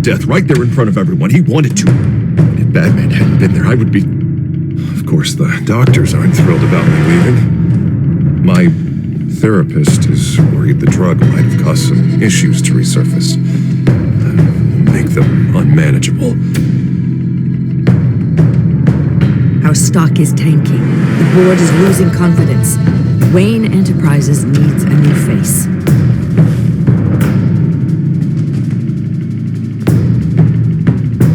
death right there in front of everyone. He wanted to. And if Batman hadn't been there, I would be... Of course, the doctors aren't thrilled about me leaving. My therapist is worried the drug might have caused some issues to resurface. Make them unmanageable. Our stock is tanking. The board is losing confidence. Wayne Enterprises needs a new face.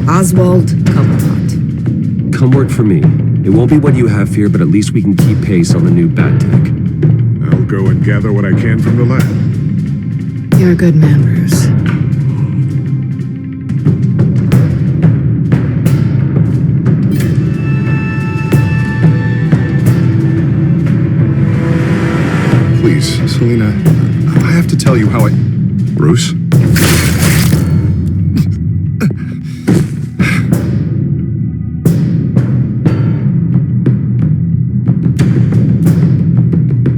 Oswald Cobblepot. Come work for me. It won't be what you have here, but at least we can keep pace on the new bat tech. I'll go and gather what I can from the lab. You're a good man, Bruce. Please, Selina, I have to tell you how I... Bruce?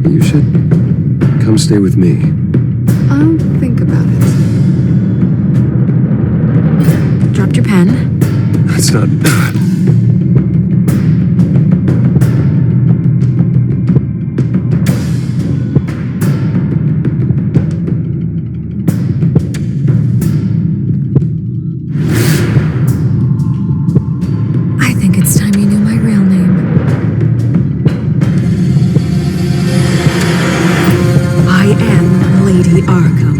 You should come stay with me. I'll think about it. Dropped your pen? That's not... I think it's time you knew my real name. I am Lady Arkham.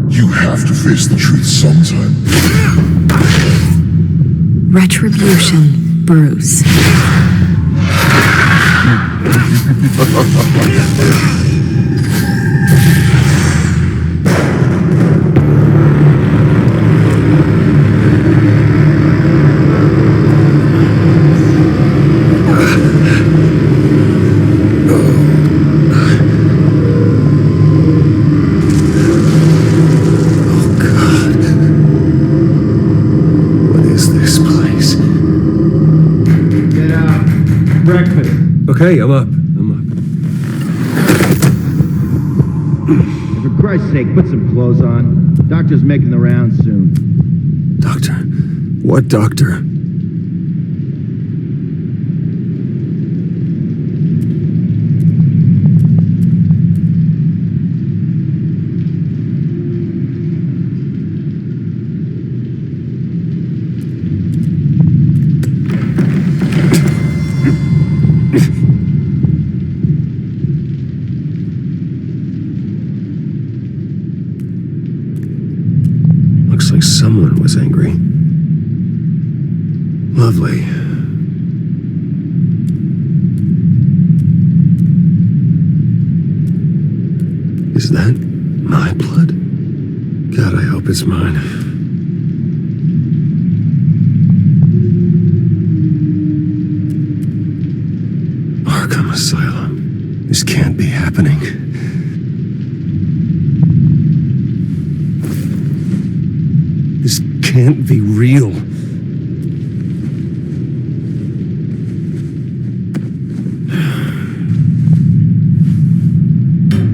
You have to face the truth sometime. Retribution, Bruce. Okay, I'm up. For Christ's sake, put some clothes on. Doctor's making the rounds soon. Doctor? What doctor? Looks like someone was angry. Lovely. Is that my blood? God, I hope it's mine. Arkham Asylum. This can't be happening. This can't be real.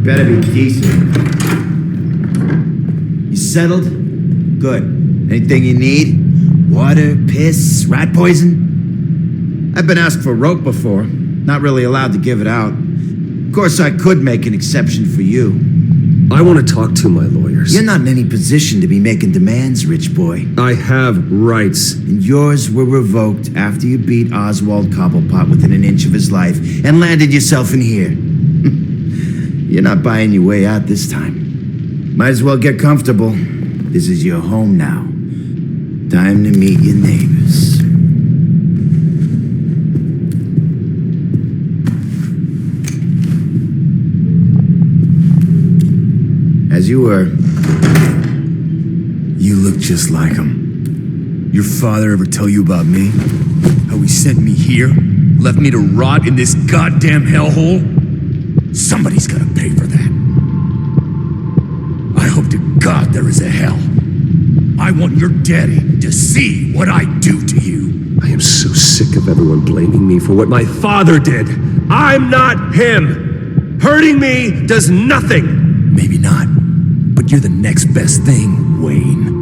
Better be decent. You settled? Good. Anything you need? Water, piss, rat poison? I've been asked for rope before. Not really allowed to give it out. Of course, I could make an exception for you. I want to talk to my lawyers. You're not in any position to be making demands, rich boy. I have rights. And yours were revoked after you beat Oswald Cobblepot within an inch of his life and landed yourself in here. You're not buying your way out this time. Might as well get comfortable. This is your home now. Time to meet your neighbors. As you were. You look just like him. Your father ever tell you about me? How he sent me here? Left me to rot in this goddamn hellhole? Somebody's gotta pay for that. I hope to God there is a hell. I want your daddy to see what I do to you. I am so sick of everyone blaming me for what my father did. I'm not him. Hurting me does nothing. Maybe not, but you're the next best thing, Wayne.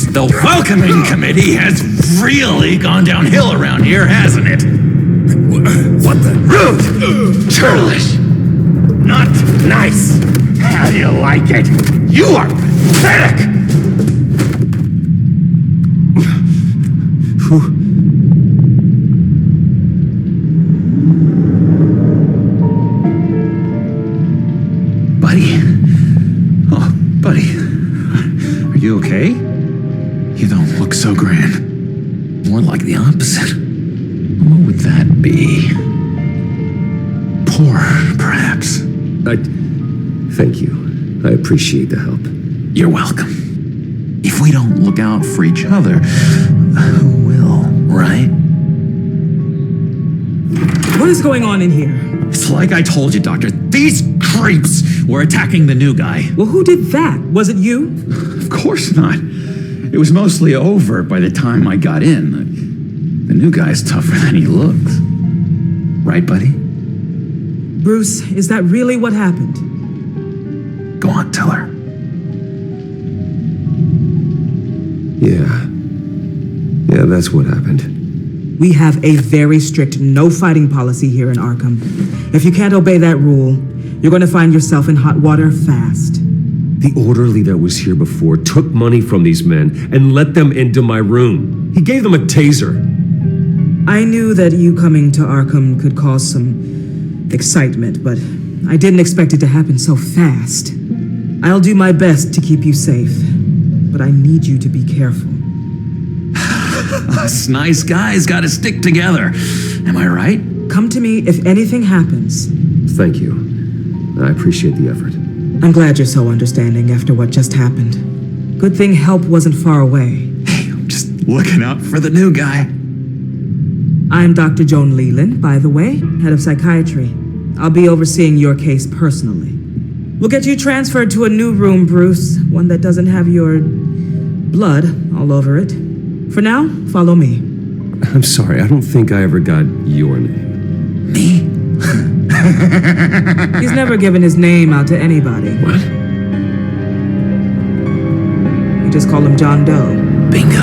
The welcoming committee has really gone downhill around here, hasn't it? What the? Rude! Churlish! Not nice! How do you like it? You are pathetic! Buddy? Oh, buddy. Are you okay? You don't look so grand. More like the opposite. What would that be? Poor, perhaps. Thank you. I appreciate the help. You're welcome. If we don't look out for each other, who will, right? What is going on in here? It's like I told you, Doctor. These creeps were attacking the new guy. Well, who did that? Was it you? Of course not. It was mostly over by the time I got in. The new guy's tougher than he looks. Right, buddy? Bruce, is that really what happened? Go on, tell her. Yeah, that's what happened. We have a very strict no fighting policy here in Arkham. If you can't obey that rule, you're going to find yourself in hot water fast. The orderly that was here before took money from these men and let them into my room. He gave them a taser. I knew that you coming to Arkham could cause some excitement, but I didn't expect it to happen so fast. I'll do my best to keep you safe, but I need you to be careful. Us nice guys gotta stick together. Am I right? Come to me if anything happens. Thank you. I appreciate the effort. I'm glad you're so understanding after what just happened. Good thing help wasn't far away. Hey, I'm just looking out for the new guy. I'm Dr. Joan Leland, by the way, head of psychiatry. I'll be overseeing your case personally. We'll get you transferred to a new room, Bruce, one that doesn't have your blood all over it. For now, follow me. I'm sorry, I don't think I ever got your name. Me? He's never given his name out to anybody. What? We just call him John Doe. Bingo.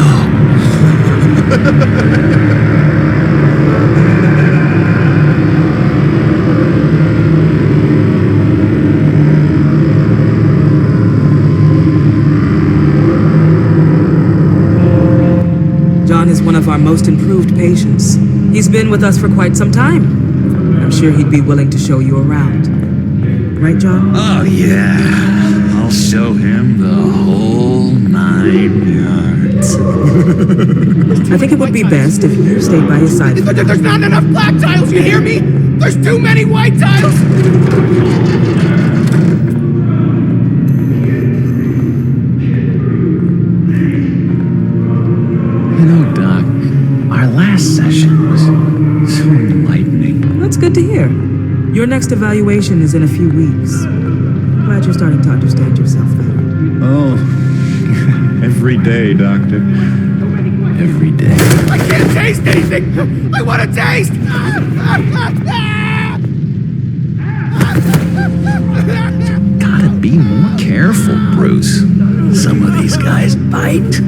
John is one of our most improved patients. He's been with us for quite some time. I'm sure he'd be willing to show you around. Right, John? Oh, yeah. I'll show him the whole 9 yards. I think it would be best if you stayed by his side. There's not enough black tiles, you hear me? There's too many white tiles! You know, Doc, our last session was so enlightening. That's good to hear. Your next evaluation is in a few weeks. I'm glad you're starting to understand yourself better. Oh, every day, Doctor. Every day. I can't taste anything! I want to taste! Gotta be more careful, Bruce. Some of these guys bite.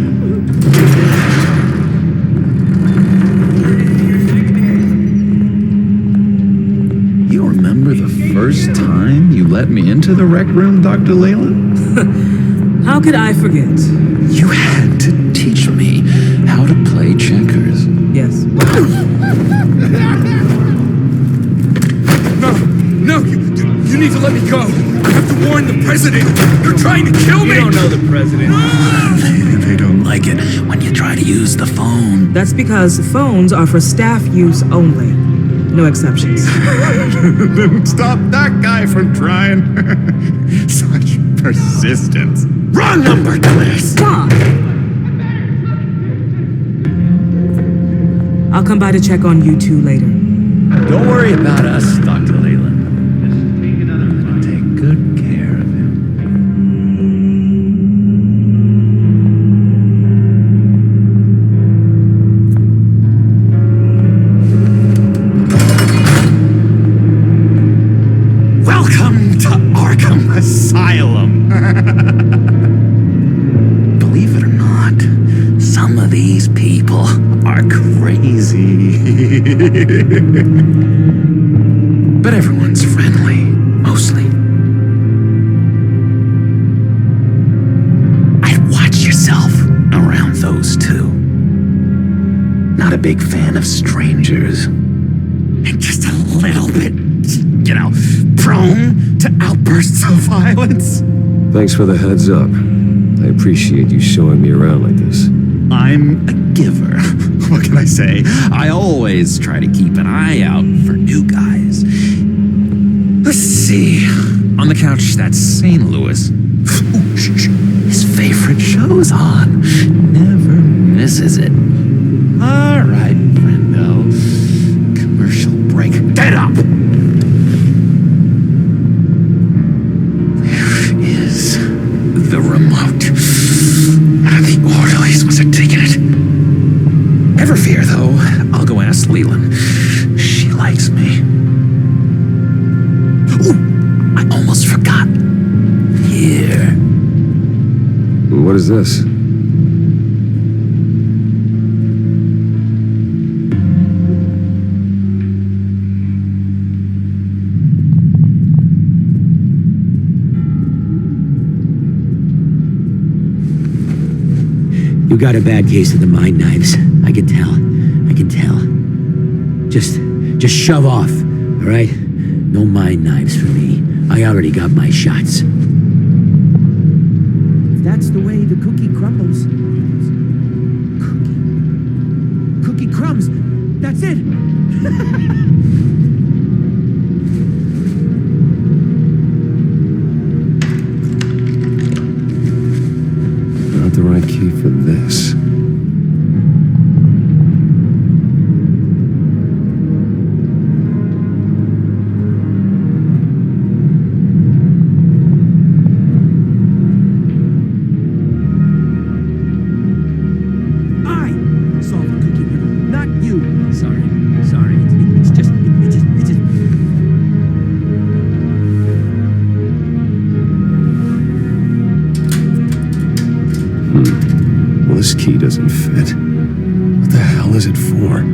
You remember the first time you let me into the rec room, Dr. Leyland? How could I forget? You had to teach me how to play checkers. Yes. No, president! You're trying to kill me! You don't know the president. They don't like it when you try to use the phone. That's because phones are for staff use only. No exceptions. Stop that guy from trying. Such persistence. Wrong number, Class! Stop! I'll come by to check on you two later. Don't worry about us, Dr. Leland. I'll take good care of him. Welcome to Arkham Asylum. Believe it or not, some of these people are crazy. But everyone's friendly, mostly. I'd watch yourself around those two. Not a big fan of strangers. And just a little bit, prone to outbursts of violence. Thanks for the heads up. I appreciate you showing me around like this. I'm a giver. What can I say? I always try to keep an eye out for new guys. Let's see. On the couch, that's St. Louis. Ooh, his favorite show's on. Never misses it. All right, friendo. Commercial break. Get up! Where is the remote? The orderlies must have taken it. Never fear, though. I'll go ask Leland. She likes me. Ooh, I almost forgot. Here. What is this? You got a bad case of the mind knives. I can tell. Just shove off, all right? No mind knives for me. I already got my shots. If that's the way the cookie crumbles. Cookie crumbs. That's it. Not the right key for this. This key doesn't fit. What the hell is it for?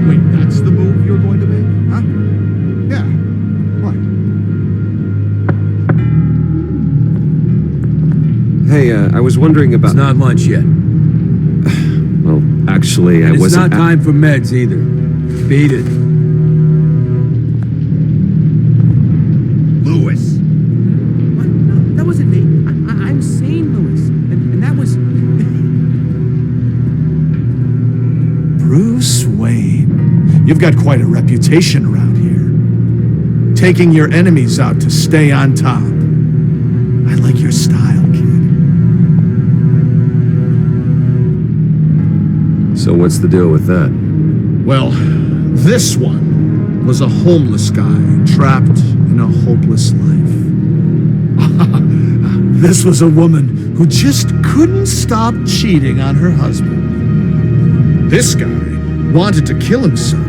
Wait, that's the move you're going to make? Huh? Yeah. What? Hey, I was wondering about... It's not lunch yet. Well, actually, I It's wasn't... not time for meds either. Beat it. Lewis. What? No, that wasn't me. I'm St. Louis. And that was... Bruce Wayne. You've got quite a reputation around here. Taking your enemies out to stay on top. I like your style, kid. So what's the deal with that? Well, this one was a homeless guy trapped in a hopeless life. This was a woman who just couldn't stop cheating on her husband. This guy wanted to kill himself,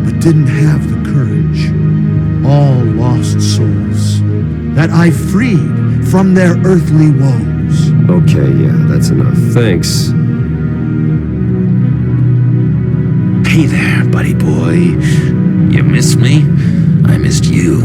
but didn't have the courage. All lost souls that I freed from their earthly woes. Okay, yeah, that's enough. Thanks. Hey there, buddy boy. You missed me? I missed you.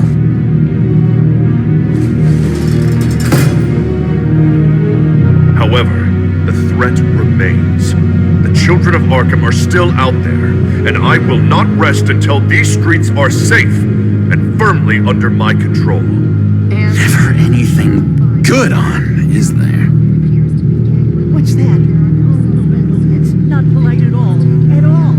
However, the threat remains. The children of Arkham are still out there, and I will not rest until these streets are safe and firmly under my control. Never anything good on, is there? What's that? It's not polite at all. At all.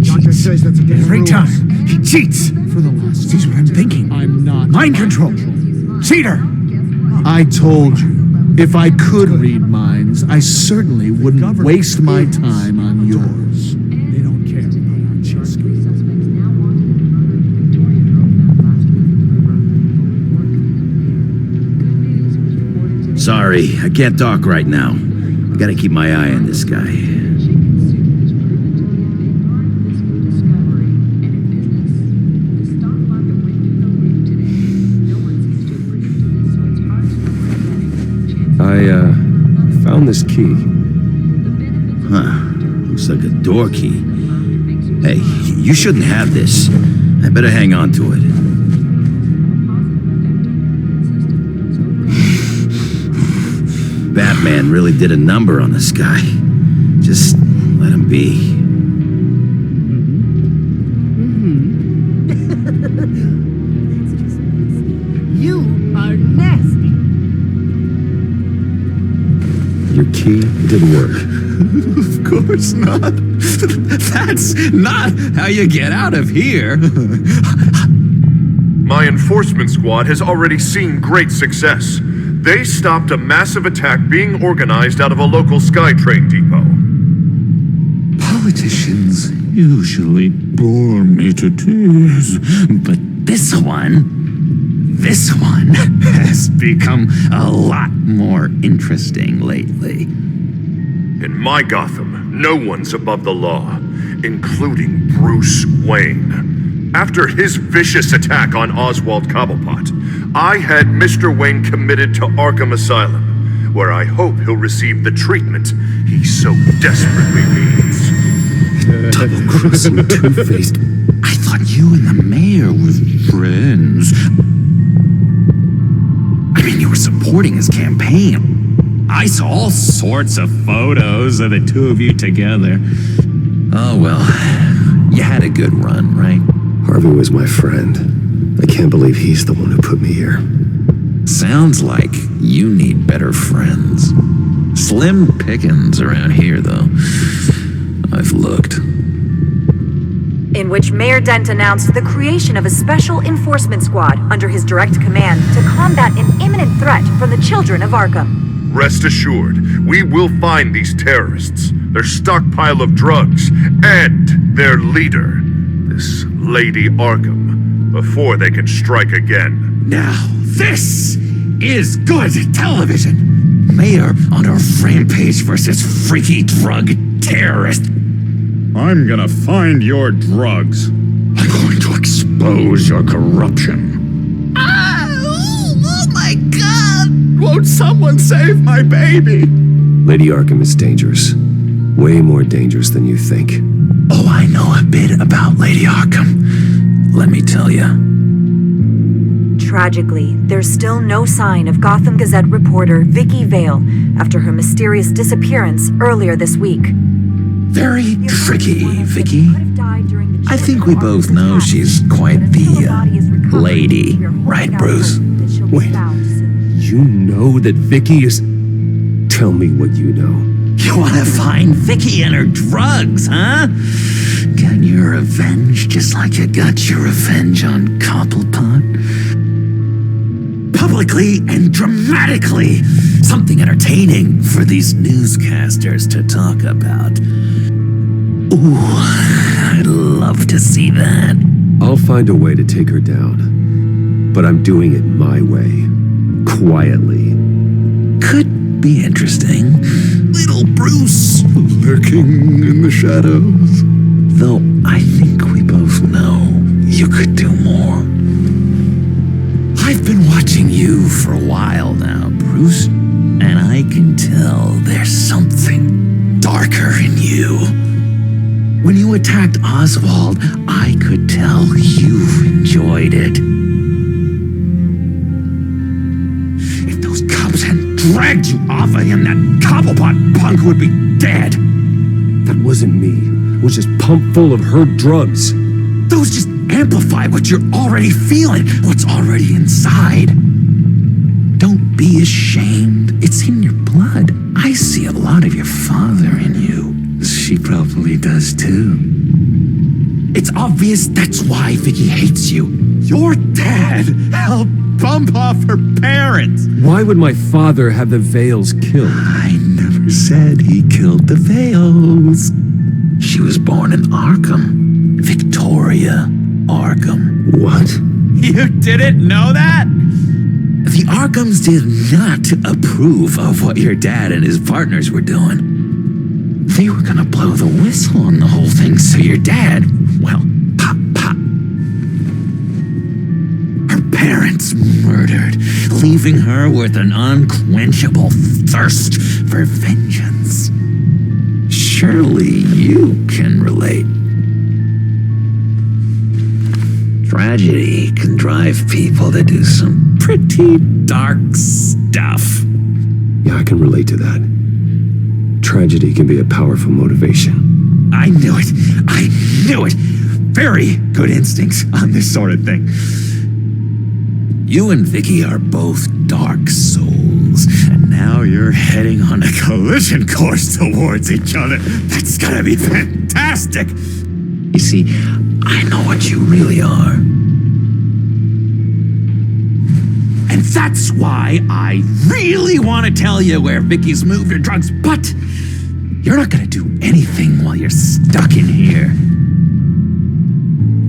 Doctor says that's against Every rules. time. He cheats. For the last This is what I'm thinking. I'm not. Mind control. Cheater. I told you, if I could read minds, I certainly wouldn't waste my time on yours. They don't care about our chess game. Sorry, I can't talk right now. I gotta keep my eye on this guy. I found this key. Huh. Looks like a door key. Hey, you shouldn't have this. I better hang on to it. Batman really did a number on this guy. Just let him be. You are nasty. Your key didn't work. Of course not. That's not how you get out of here. My enforcement squad has already seen great success. They stopped a massive attack being organized out of a local SkyTrain depot. Politicians usually bore me to tears, but this one has become a lot more interesting lately. In my Gotham, no one's above the law, including Bruce Wayne. After his vicious attack on Oswald Cobblepot, I had Mr. Wayne committed to Arkham Asylum, where I hope he'll receive the treatment he so desperately needs. Double-crossing two-faced. I thought you and the mayor were friends. I mean, you were supporting his campaign. I saw all sorts of photos of the two of you together. Oh, well, you had a good run, right? Harvey was my friend. I can't believe he's the one who put me here. Sounds like you need better friends. Slim pickings around here, though. I've looked. In which Mayor Dent announced the creation of a special enforcement squad under his direct command to combat an imminent threat from the children of Arkham. Rest assured, we will find these terrorists, their stockpile of drugs, and their leader, this Lady Arkham, before they can strike again. Now, this is good television. Mayor on a rampage versus freaky drug terrorist. I'm gonna find your drugs. I'm going to expose your corruption. Oh my God! Won't someone save my baby? Lady Arkham is dangerous. Way more dangerous than you think. Oh, I know a bit about Lady Arkham. Let me tell you. Tragically, there's still no sign of Gotham Gazette reporter Vicky Vale after her mysterious disappearance earlier this week. Very tricky, Vicky. I think we both know she's quite the lady, right, Bruce? Wait, you know that Vicky is... Tell me what you know. You want to find Vicky and her drugs, huh? Get your revenge just like you got your revenge on Cobblepot? Publicly and dramatically. Something entertaining for these newscasters to talk about. Ooh, I'd love to see that. I'll find a way to take her down. But I'm doing it my way. Quietly. Could be interesting. Little Bruce. Lurking in the shadows. Though I think we both know you could do more. I've been watching you for a while now, Bruce, and I can tell there's something darker in you. When you attacked Oswald, I could tell you enjoyed it. corpse and dragged you off of him, that Cobblepot punk would be dead. That wasn't me. It was just pumped full of her drugs. Those just amplify what you're already feeling, what's already inside. Don't be ashamed. It's in your blood. I see a lot of your father in you. She probably does too. It's obvious that's why Vicky hates you. Your dad helped bump off her parents. Why would my father have the Vales killed? I never said he killed the Vales. She was born in Arkham. Victoria Arkham. What? You didn't know that? The Arkhams did not approve of what your dad and his partners were doing. They were gonna blow the whistle on the whole thing, so your dad, well, pop. Her parents murdered, leaving her with an unquenchable thirst for vengeance. Surely you can relate. Tragedy can drive people to do some pretty dark stuff. Yeah, I can relate to that. Tragedy can be a powerful motivation. I knew it. I knew it. Very good instincts on this sort of thing. You and Vicky are both dark souls, and now you're heading on a collision course towards each other. That's gonna be fantastic. You see, I know what you really are. And that's why I really want to tell you where Vicky's moved her drugs, but you're not gonna do anything while you're stuck in here.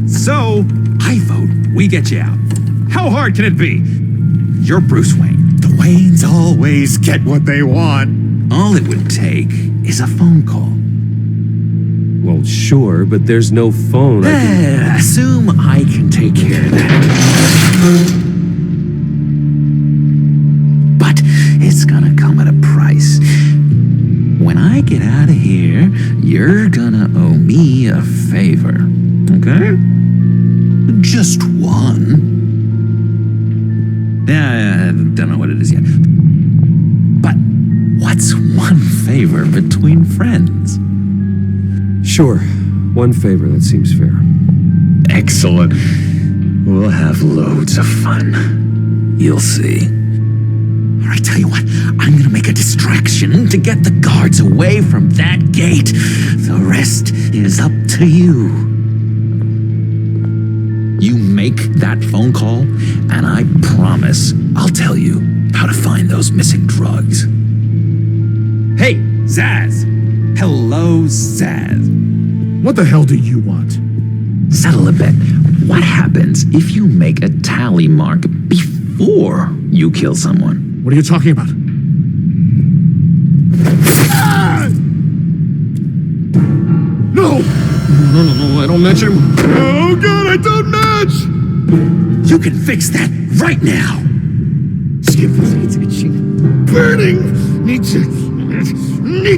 So, I vote we get you out. How hard can it be? You're Bruce Wayne. The Waynes always get what they want. All it would take is a phone call. Well, sure, but there's no phone. Assume I can take care of that. But it's gonna come at a price. When I get out of here, you're gonna owe me a favor. Okay? Just one. Yeah, I don't know what it is yet. But what's one favor between friends? Sure. One favor, that seems fair. Excellent. We'll have loads of fun. You'll see. All right, tell you what, I'm gonna make a distraction to get the guards away from that gate. The rest is up to you. You make that phone call, and I promise I'll tell you how to find those missing drugs. Hey, Zaz! Hello, Zaz. What the hell do you want? Settle a bet. What happens if you make a tally mark before you kill someone? What are you talking about? No! No, I don't match him. Oh, God, I don't match! You can fix that right now! Skip this, it's itching. Burning! Need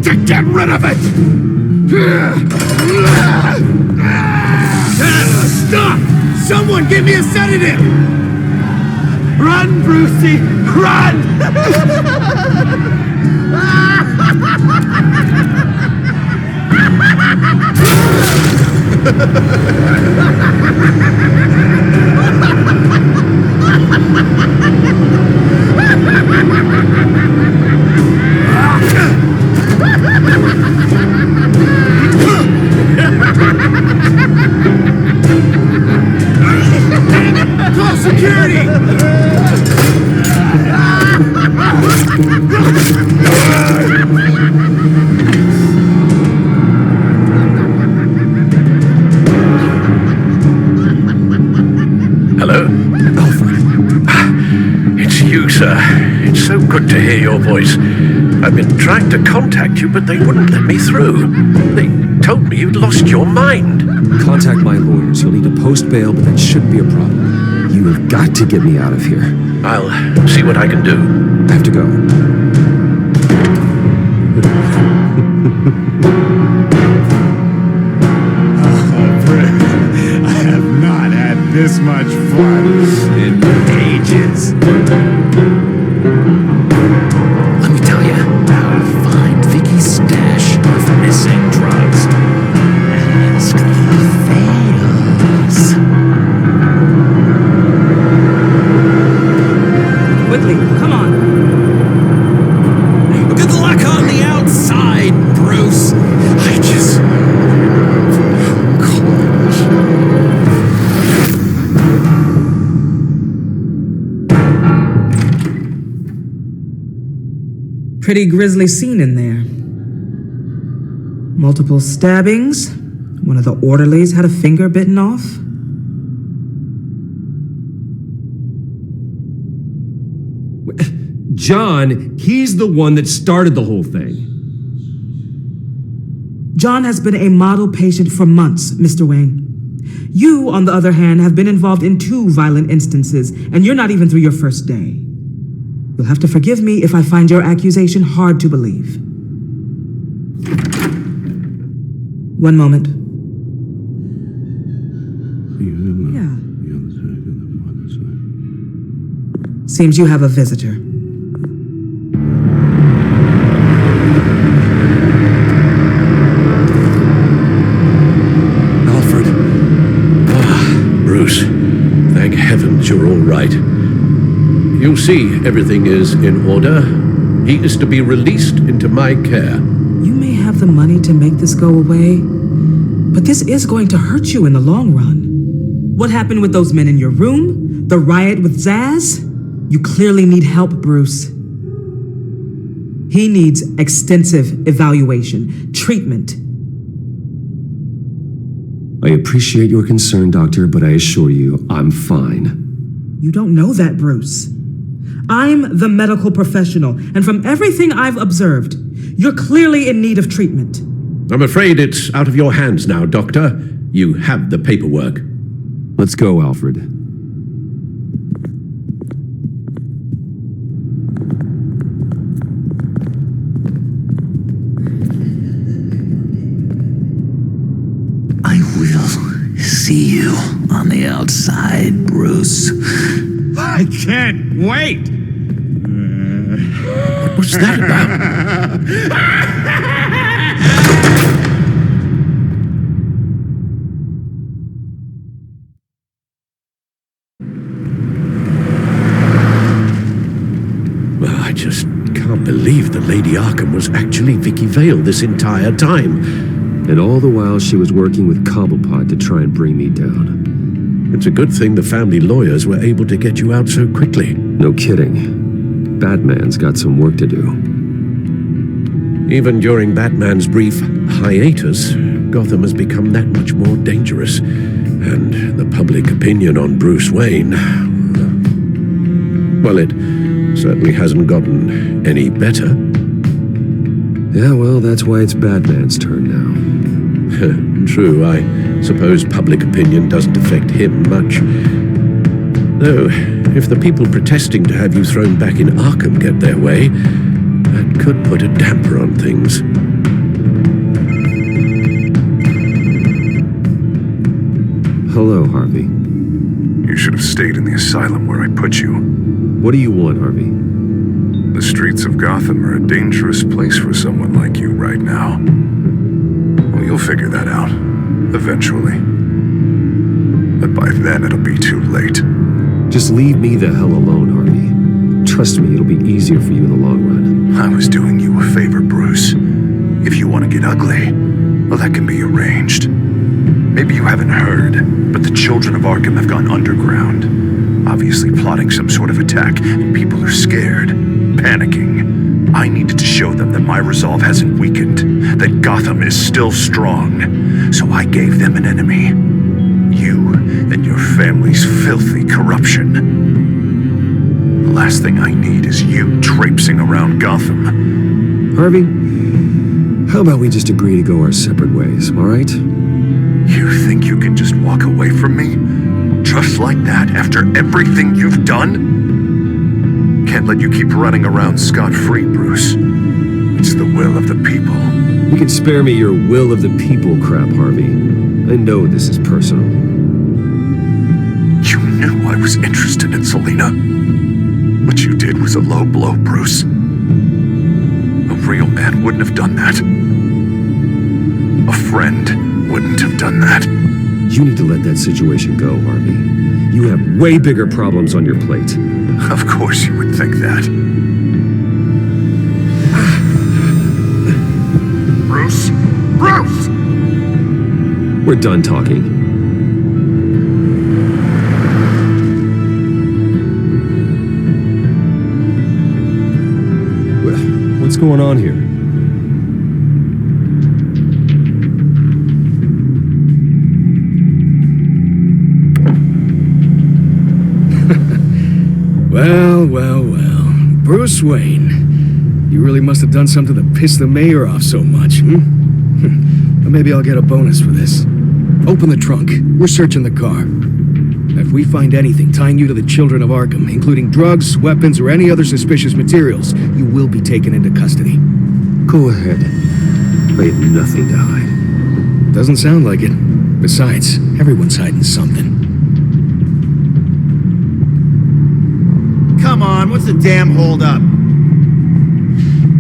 to get rid of it! Stop! Someone give me a sedative! Run, Brucey! Run! Call security! Hello? Alfred. It's you, sir. It's so good to hear your voice. I've been trying to contact you, but they wouldn't let me through. They told me you'd lost your mind. Contact my lawyers. You'll need to post bail, but that shouldn't be a problem. You have got to get me out of here. I'll see what I can do. I have to go. I have not had this much fun in ages. Pretty grisly scene in there. Multiple stabbings. One of the orderlies had a finger bitten off. John, he's the one that started the whole thing. John has been a model patient for months, Mr. Wayne. You, on the other hand, have been involved in 2 violent instances, and you're not even through your first day. You'll have to forgive me if I find your accusation hard to believe. One moment. Yeah. Seems you have a visitor. Bruce, thank heavens you're all right. You'll see everything is in order. He is to be released into my care. You may have the money to make this go away, but this is going to hurt you in the long run. What happened with those men in your room? The riot with Zaz? You clearly need help, Bruce. He needs extensive evaluation, treatment. I appreciate your concern, Doctor, but I assure you, I'm fine. You don't know that, Bruce. I'm the medical professional, and from everything I've observed, you're clearly in need of treatment. I'm afraid it's out of your hands now, Doctor. You have the paperwork. Let's go, Alfred. I will see you on the outside, Bruce. I can't wait! What was that about? Well, I just can't believe that Lady Arkham was actually Vicky Vale this entire time. And all the while she was working with Cobblepot to try and bring me down. It's a good thing the family lawyers were able to get you out so quickly. No kidding. Batman's got some work to do. Even during Batman's brief hiatus, Gotham has become that much more dangerous. And the public opinion on Bruce Wayne, well, it certainly hasn't gotten any better. Yeah, well, that's why it's Batman's turn now. True, I suppose public opinion doesn't affect him much. Though, if the people protesting to have you thrown back in Arkham get their way, that could put a damper on things. Hello, Harvey. You should have stayed in the asylum where I put you. What do you want, Harvey? The streets of Gotham are a dangerous place for someone like you right now. Well, you'll figure that out, eventually. But by then, it'll be too late. Just leave me the hell alone, Harvey. Trust me, it'll be easier for you in the long run. I was doing you a favor, Bruce. If you want to get ugly, well, that can be arranged. Maybe you haven't heard, but the children of Arkham have gone underground. Obviously plotting some sort of attack, and people are scared, panicking. I needed to show them that my resolve hasn't weakened, that Gotham is still strong. So I gave them an enemy. You and your family's filthy corruption. The last thing I need is you traipsing around Gotham. Harvey, how about we just agree to go our separate ways, all right? You think you can just walk away from me? Just like that, after everything you've done? Can't let you keep running around scot-free, Bruce. It's the will of the people. You can spare me your will of the people crap, Harvey. I know this is personal. You knew I was interested in Selina. What you did was a low blow, Bruce. A real man wouldn't have done that. A friend wouldn't have done that. You need to let that situation go, Harvey. You have way bigger problems on your plate. Of course you would think that. Bruce? Bruce! We're done talking. What's going on here? Well. Bruce Wayne. You really must have done something to piss the mayor off so much, But maybe I'll get a bonus for this. Open the trunk. We're searching the car. If we find anything tying you to the children of Arkham, including drugs, weapons, or any other suspicious materials, you will be taken into custody. Go ahead. I have nothing to hide. Doesn't sound like it. Besides, everyone's hiding something. Come on, what's the damn hold up?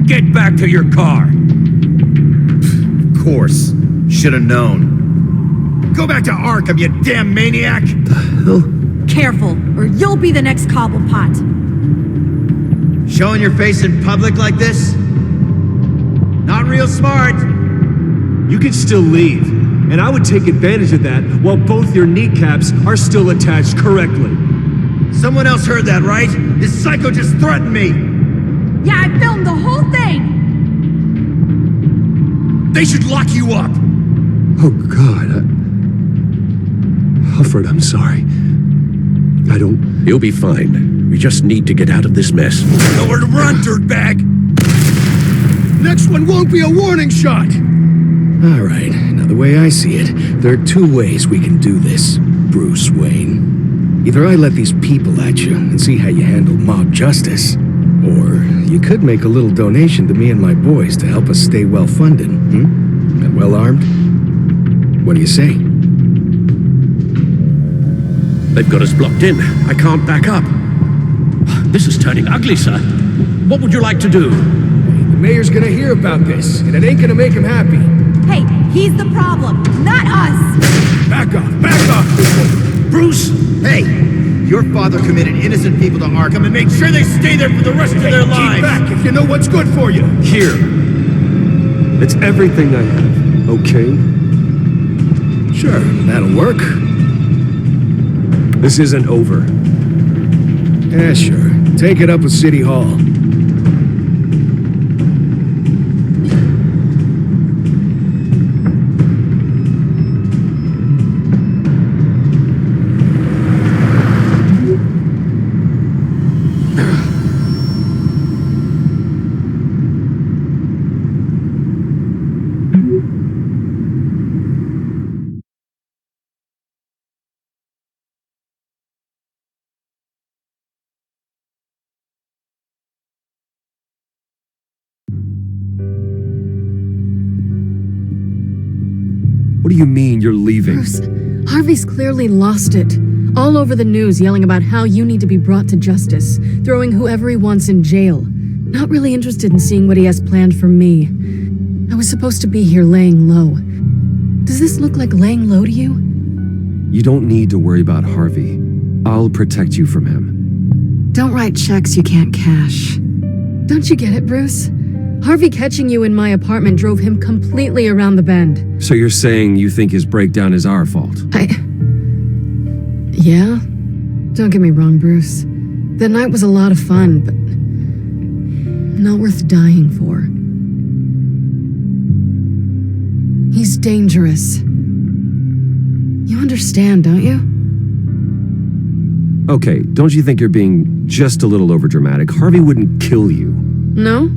Get back to your car! Of course. Should have known. Go back to Arkham, you damn maniac! The hell? Careful, or you'll be the next Cobblepot. Showing your face in public like this? Not real smart. You could still leave, and I would take advantage of that while both your kneecaps are still attached correctly. Someone else heard that, right? This psycho just threatened me! Yeah, I filmed the whole thing! They should lock you up! Oh, God. Alfred, I'm sorry. I don't... You'll be fine. We just need to get out of this mess. Nowhere to run, dirtbag! Next one won't be a warning shot! All right, now the way I see it, there are two ways we can do this, Bruce Wayne. Either I let these people at you and see how you handle mob justice, or you could make a little donation to me and my boys to help us stay well-funded, and well-armed. What do you say? They've got us blocked in. I can't back up. This is turning ugly, sir. What would you like to do? The mayor's gonna hear about this, and it ain't gonna make him happy. Hey, he's the problem, not us! Back off! Bruce! Hey! Your father committed innocent people to Arkham and made sure they stay there for the rest of their lives! Keep back if you know what's good for you! Here. It's everything I have, okay? Sure, that'll work. This isn't over. Yeah, sure. Take it up with City Hall. What do you mean you're leaving? Bruce, Harvey's clearly lost it. All over the news yelling about how you need to be brought to justice, throwing whoever he wants in jail. Not really interested in seeing what he has planned for me. I was supposed to be here laying low. Does this look like laying low to you? You don't need to worry about Harvey. I'll protect you from him. Don't write checks you can't cash. Don't you get it, Bruce? Harvey catching you in my apartment drove him completely around the bend. So you're saying you think his breakdown is our fault? Yeah? Don't get me wrong, Bruce. That night was a lot of fun, but not worth dying for. He's dangerous. You understand, don't you? Okay, don't you think you're being just a little overdramatic? Harvey wouldn't kill you. No?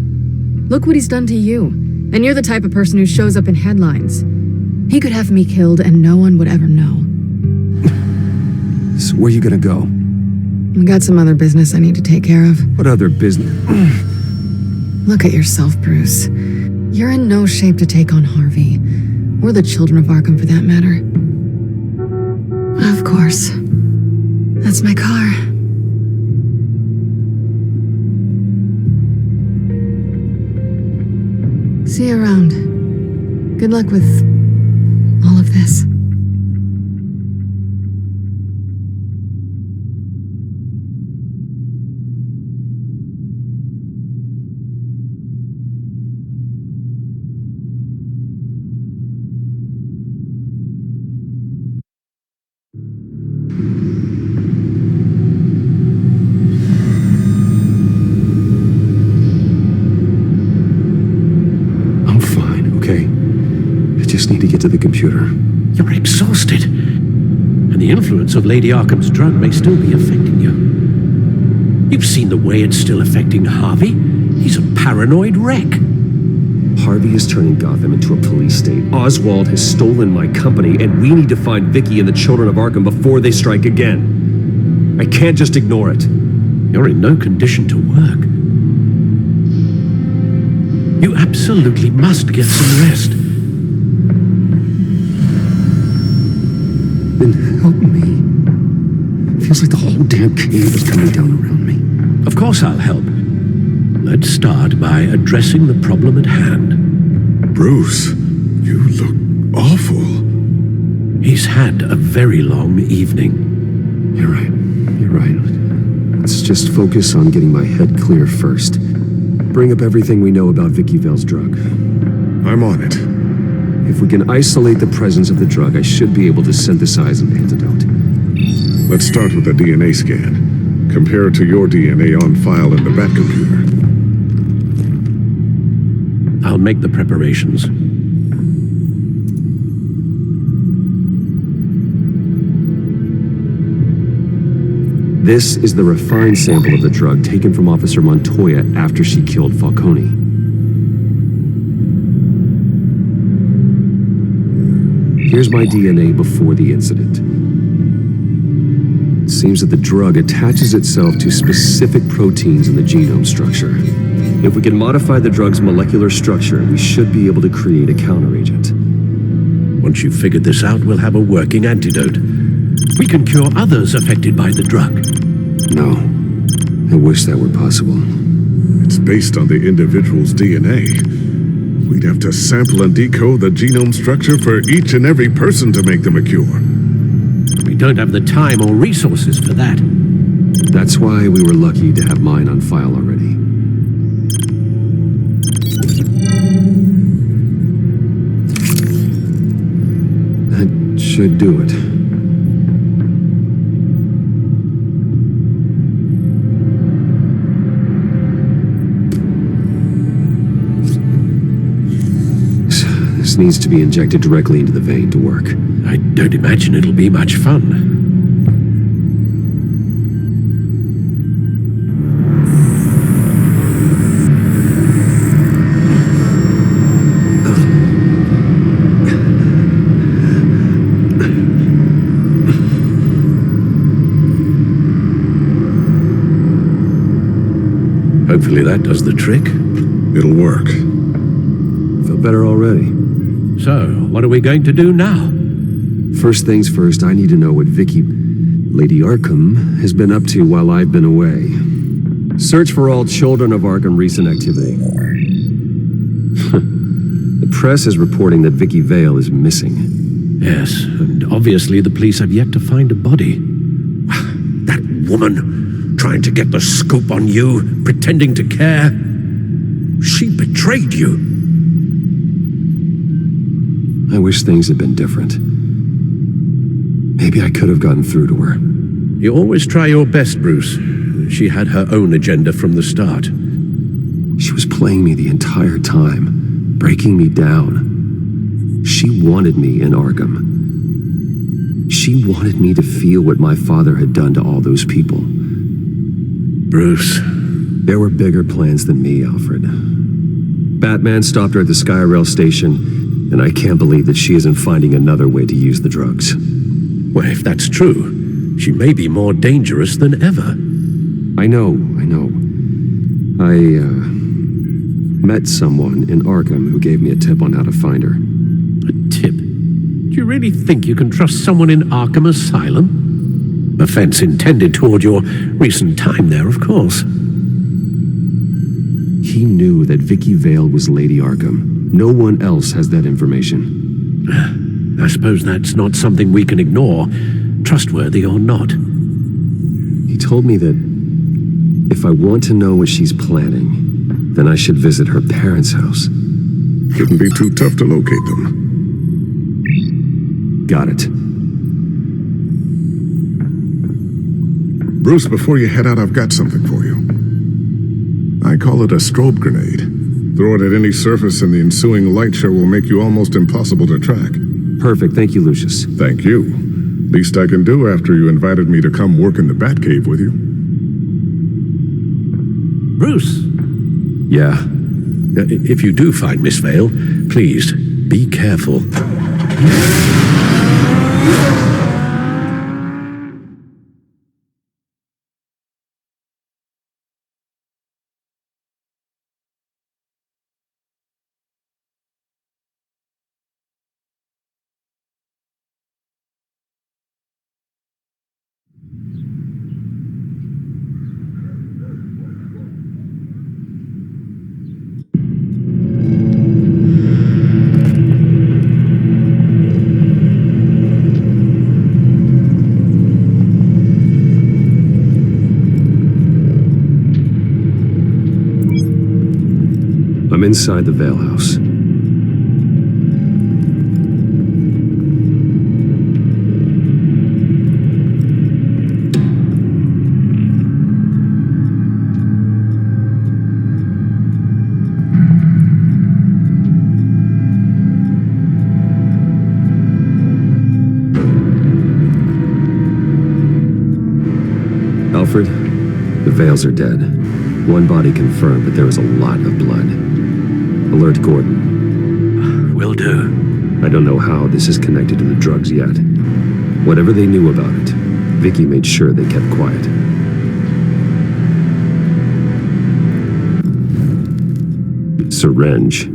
Look what he's done to you. And you're the type of person who shows up in headlines. He could have me killed and no one would ever know. So where are you gonna go? I got some other business I need to take care of. What other business? Look at yourself, Bruce. You're in no shape to take on Harvey. Or the children of Arkham, for that matter. Of course. That's my car. See you around. Good luck with all of this. to the computer. You're exhausted. And the influence of Lady Arkham's drug may still be affecting you. You've seen the way it's still affecting Harvey. He's a paranoid wreck. Harvey is turning Gotham into a police state. Oswald has stolen my company, and we need to find Vicky and the children of Arkham before they strike again. I can't just ignore it. You're in no condition to work. You absolutely must get some rest. Then help me. Feels like the whole damn cave is coming down around me. Of course I'll help. Let's start by addressing the problem at hand. Bruce, you look awful. He's had a very long evening. You're right. Let's just focus on getting my head clear first. Bring up everything we know about Vicky Vale's drug. I'm on it. If we can isolate the presence of the drug, I should be able to synthesize an antidote. Let's start with a DNA scan. Compare it to your DNA on file in the Batcomputer. I'll make the preparations. This is the refined sample of the drug taken from Officer Montoya after she killed Falcone. Here's my DNA before the incident. It seems that the drug attaches itself to specific proteins in the genome structure. If we can modify the drug's molecular structure, we should be able to create a counteragent. Once you've figured this out, we'll have a working antidote. We can cure others affected by the drug. No. I wish that were possible. It's based on the individual's DNA. We'd have to sample and decode the genome structure for each and every person to make them a cure. We don't have the time or resources for that. That's why we were lucky to have mine on file already. That should do it. This needs to be injected directly into the vein to work. I don't imagine it'll be much fun. Hopefully that does the trick. It'll work. Feel better already. So, what are we going to do now? First things first, I need to know what Lady Arkham, has been up to while I've been away. Search for all children of Arkham recent activity. The press is reporting that Vicky Vale is missing. Yes, and obviously the police have yet to find a body. That woman, trying to get the scoop on you, pretending to care. She betrayed you. I wish things had been different. Maybe I could have gotten through to her. You always try your best, Bruce. She had her own agenda from the start. She was playing me the entire time, breaking me down. She wanted me in Arkham. She wanted me to feel what my father had done to all those people. Bruce. There were bigger plans than me, Alfred. Batman stopped her at the Skyrail station, and I can't believe that she isn't finding another way to use the drugs. Well, if that's true, she may be more dangerous than ever. I know. I met someone in Arkham who gave me a tip on how to find her. A tip? Do you really think you can trust someone in Arkham Asylum? Offense intended toward your recent time there, of course. He knew that Vicky Vale was Lady Arkham. No one else has that information. I suppose that's not something we can ignore, trustworthy or not. He told me that if I want to know what she's planning, then I should visit her parents' house. Shouldn't be too tough to locate them. Got it. Bruce, before you head out, I've got something for you. I call it a strobe grenade. Throw it at any surface and the ensuing light show will make you almost impossible to track. Perfect. Thank you, Lucius. Thank you. Least I can do after you invited me to come work in the Batcave with you. Bruce, Yeah. if you do find Miss Vale, please be careful. I'm inside the Vale House. Alfred, the Vales are dead. One body confirmed, but there is a lot of blood. Alert Gordon. Will do. I don't know how this is connected to the drugs yet. Whatever they knew about it, Vicky made sure they kept quiet. Syringe.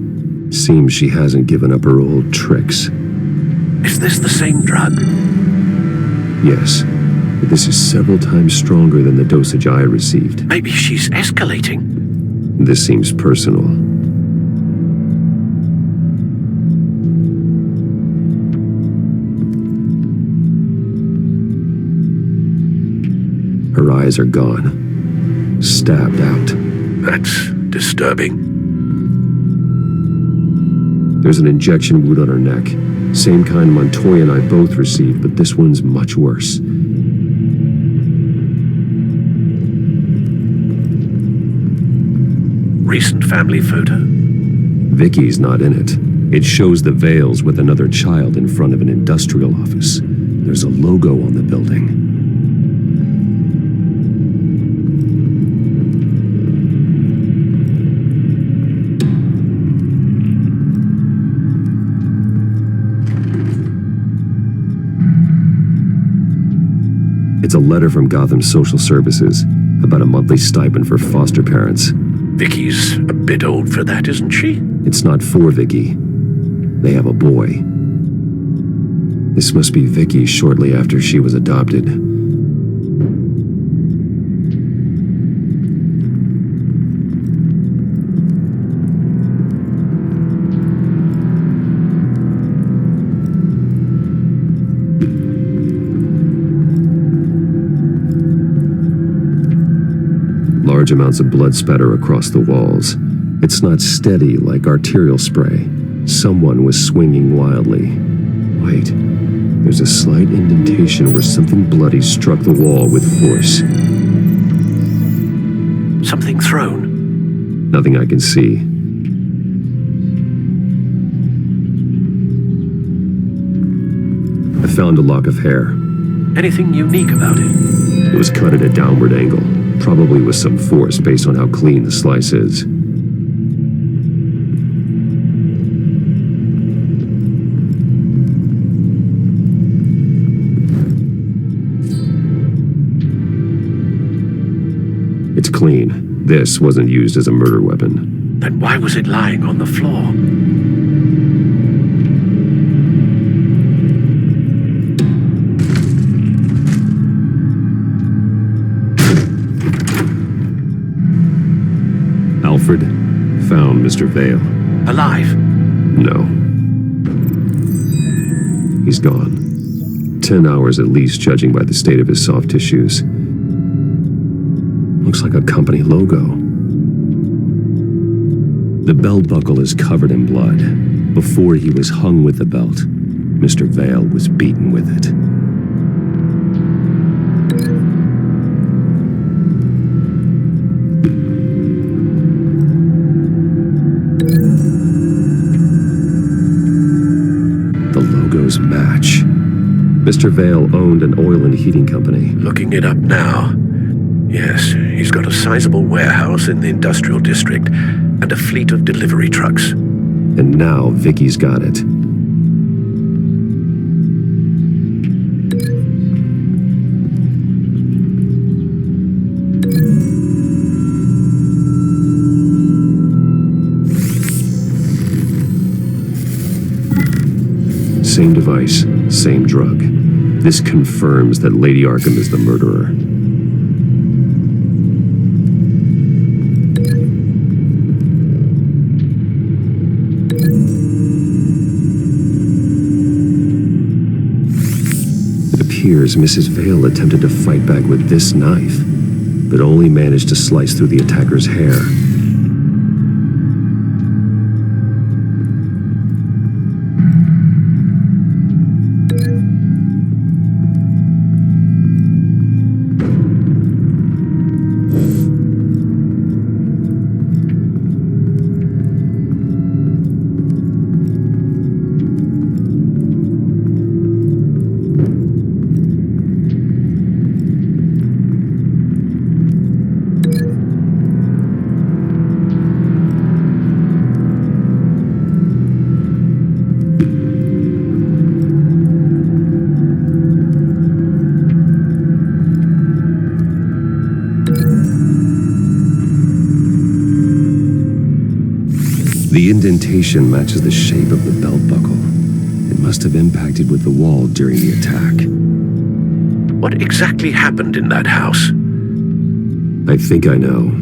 Seems she hasn't given up her old tricks. Is this the same drug? Yes, but this is several times stronger than the dosage I received. Maybe she's escalating. This seems personal. Her eyes are gone. Stabbed out. That's disturbing. There's an injection wound on her neck. Same kind Montoya and I both received, but this one's much worse. Recent family photo? Vicky's not in it. It shows the Vales with another child in front of an industrial office. There's a logo on the building. It's a letter from Gotham Social Services about a monthly stipend for foster parents. Vicky's a bit old for that, isn't she? It's not for Vicky. They have a boy. This must be Vicky shortly after she was adopted. Large amounts of blood spatter across the walls. It's not steady like arterial spray. Someone was swinging wildly. Wait, there's a slight indentation where something bloody struck the wall with force. Something thrown? Nothing I can see. I found a lock of hair. Anything unique about it? It was cut at a downward angle. Probably with some force based on how clean the slice is. It's clean. This wasn't used as a murder weapon. Then why was it lying on the floor? Alfred found Mr. Vale. Alive? No. He's gone. 10 hours at least, judging by the state of his soft tissues. Looks like a company logo. The belt buckle is covered in blood. Before he was hung with the belt, Mr. Vale was beaten with it. The logo's Mr. Vale owned an oil and heating company. Looking it up now. Yes, he's got a sizable warehouse in the industrial district and a fleet of delivery trucks. And now Vicky's got it. Same device, same drug. This confirms that Lady Arkham is the murderer. It appears Mrs. Vale attempted to fight back with this knife, but only managed to slice through the attacker's hair. The indentation matches the shape of the belt buckle. It must have impacted with the wall during the attack. What exactly happened in that house? I think I know.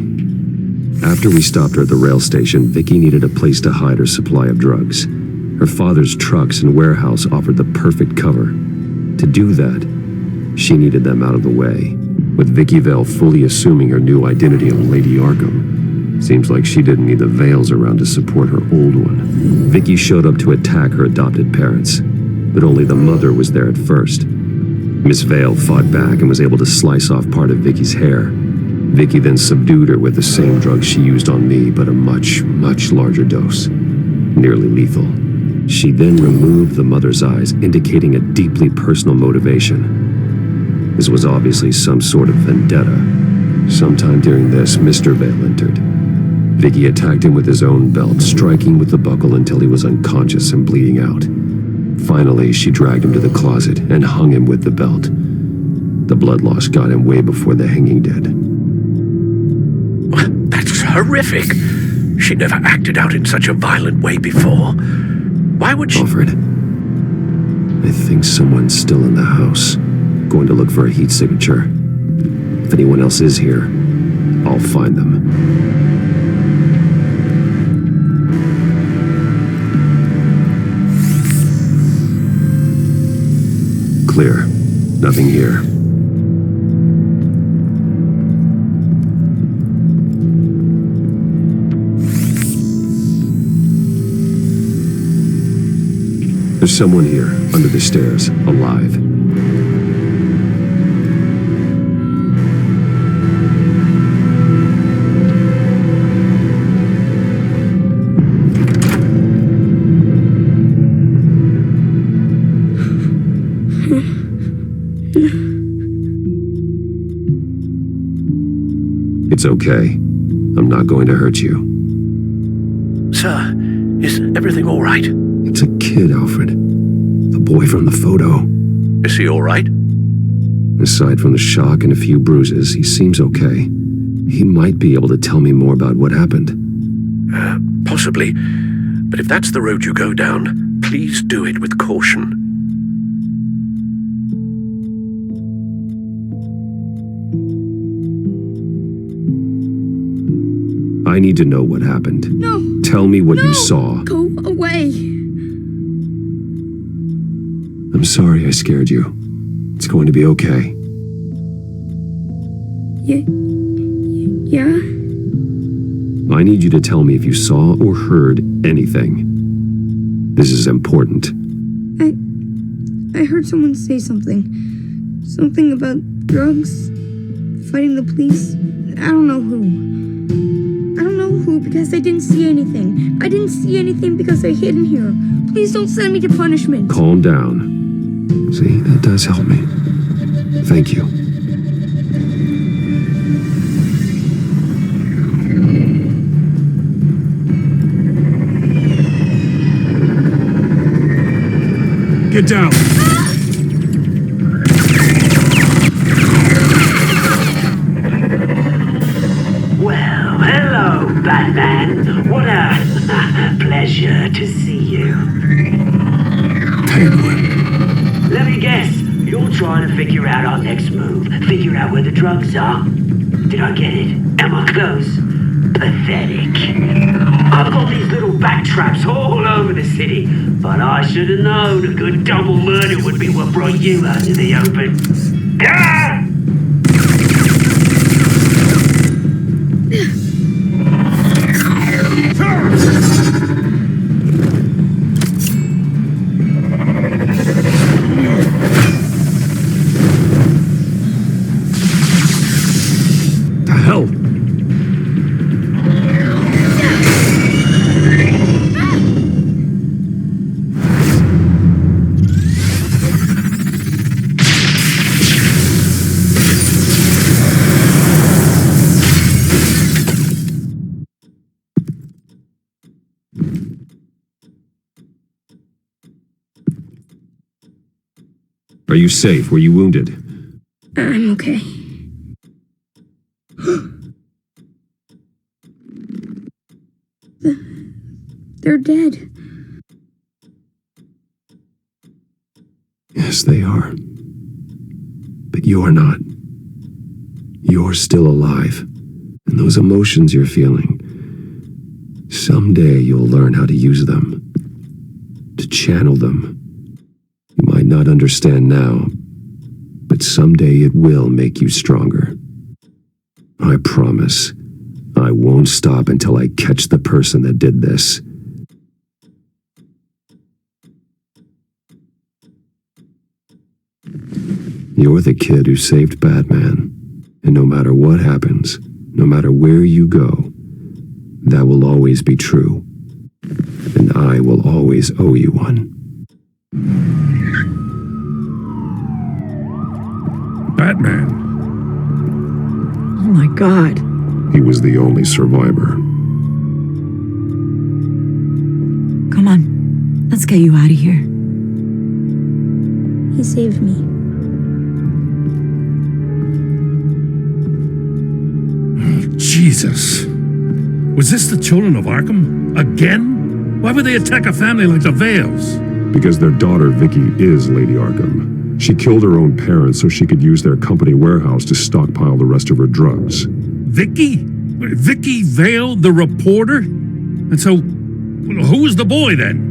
After we stopped her at the rail station, Vicky needed a place to hide her supply of drugs. Her father's trucks and warehouse offered the perfect cover. To do that, she needed them out of the way. With Vicky Vale fully assuming her new identity of Lady Arkham, seems like she didn't need the Vales around to support her old one. Vicky showed up to attack her adopted parents, but only the mother was there at first. Miss Vale fought back and was able to slice off part of Vicky's hair. Vicky then subdued her with the same drug she used on me, but a much, much larger dose. Nearly lethal. She then removed the mother's eyes, indicating a deeply personal motivation. This was obviously some sort of vendetta. Sometime during this, Mr. Vale entered. Vicky attacked him with his own belt, striking with the buckle until he was unconscious and bleeding out. Finally, she dragged him to the closet and hung him with the belt. The blood loss got him way before the hanging did. That's horrific. She never acted out in such a violent way before. Why would she... Alfred, I think someone's still in the house. Going to look for a heat signature. If anyone else is here, I'll find them. Clear. Nothing here. There's someone here, under the stairs, alive. It's okay. I'm not going to hurt you. Sir, is everything all right? It's a kid, Alfred. The boy from the photo. Is he all right? Aside from the shock and a few bruises, he seems okay. He might be able to tell me more about what happened. Possibly. But if that's the road you go down, please do it with caution. I need to know what happened. No. Tell me what you saw. Go away. I'm sorry I scared you. It's going to be okay. Yeah? I need you to tell me if you saw or heard anything. This is important. I heard someone say something. Something about drugs, fighting the police. I don't know who. Because I didn't see anything. I didn't see anything because I hid in here. Please don't send me to punishment. Calm down. See, that does help me. Thank you. Get down! Well, hello, Batman. What a pleasure to see you. Penguin. Let me guess. You're trying to figure out our next move. Figure out where the drugs are. Did I get it? Am I close? Pathetic. I've got these little bat traps all over the city, but I should have known a good double murder would be what brought you out to the open. Ah! The hell? Are you safe? Were you wounded? I'm okay. They're dead. Yes, they are. But you're not. You're still alive. And those emotions you're feeling, someday you'll learn how to use them. To channel them. You might not understand now, but someday it will make you stronger. I promise. I won't stop until I catch the person that did this. You're the kid who saved Batman. And no matter what happens, no matter where you go, that will always be true. And I will always owe you one. Batman. Oh my God. He was the only survivor. Come on, let's get you out of here. He saved me. Jesus. Was this the children of Arkham? Again? Why would they attack a family like the Vales? Because their daughter, Vicky, is Lady Arkham. She killed her own parents so she could use their company warehouse to stockpile the rest of her drugs. Vicky? Vicky Vale, the reporter? And so, who was the boy then?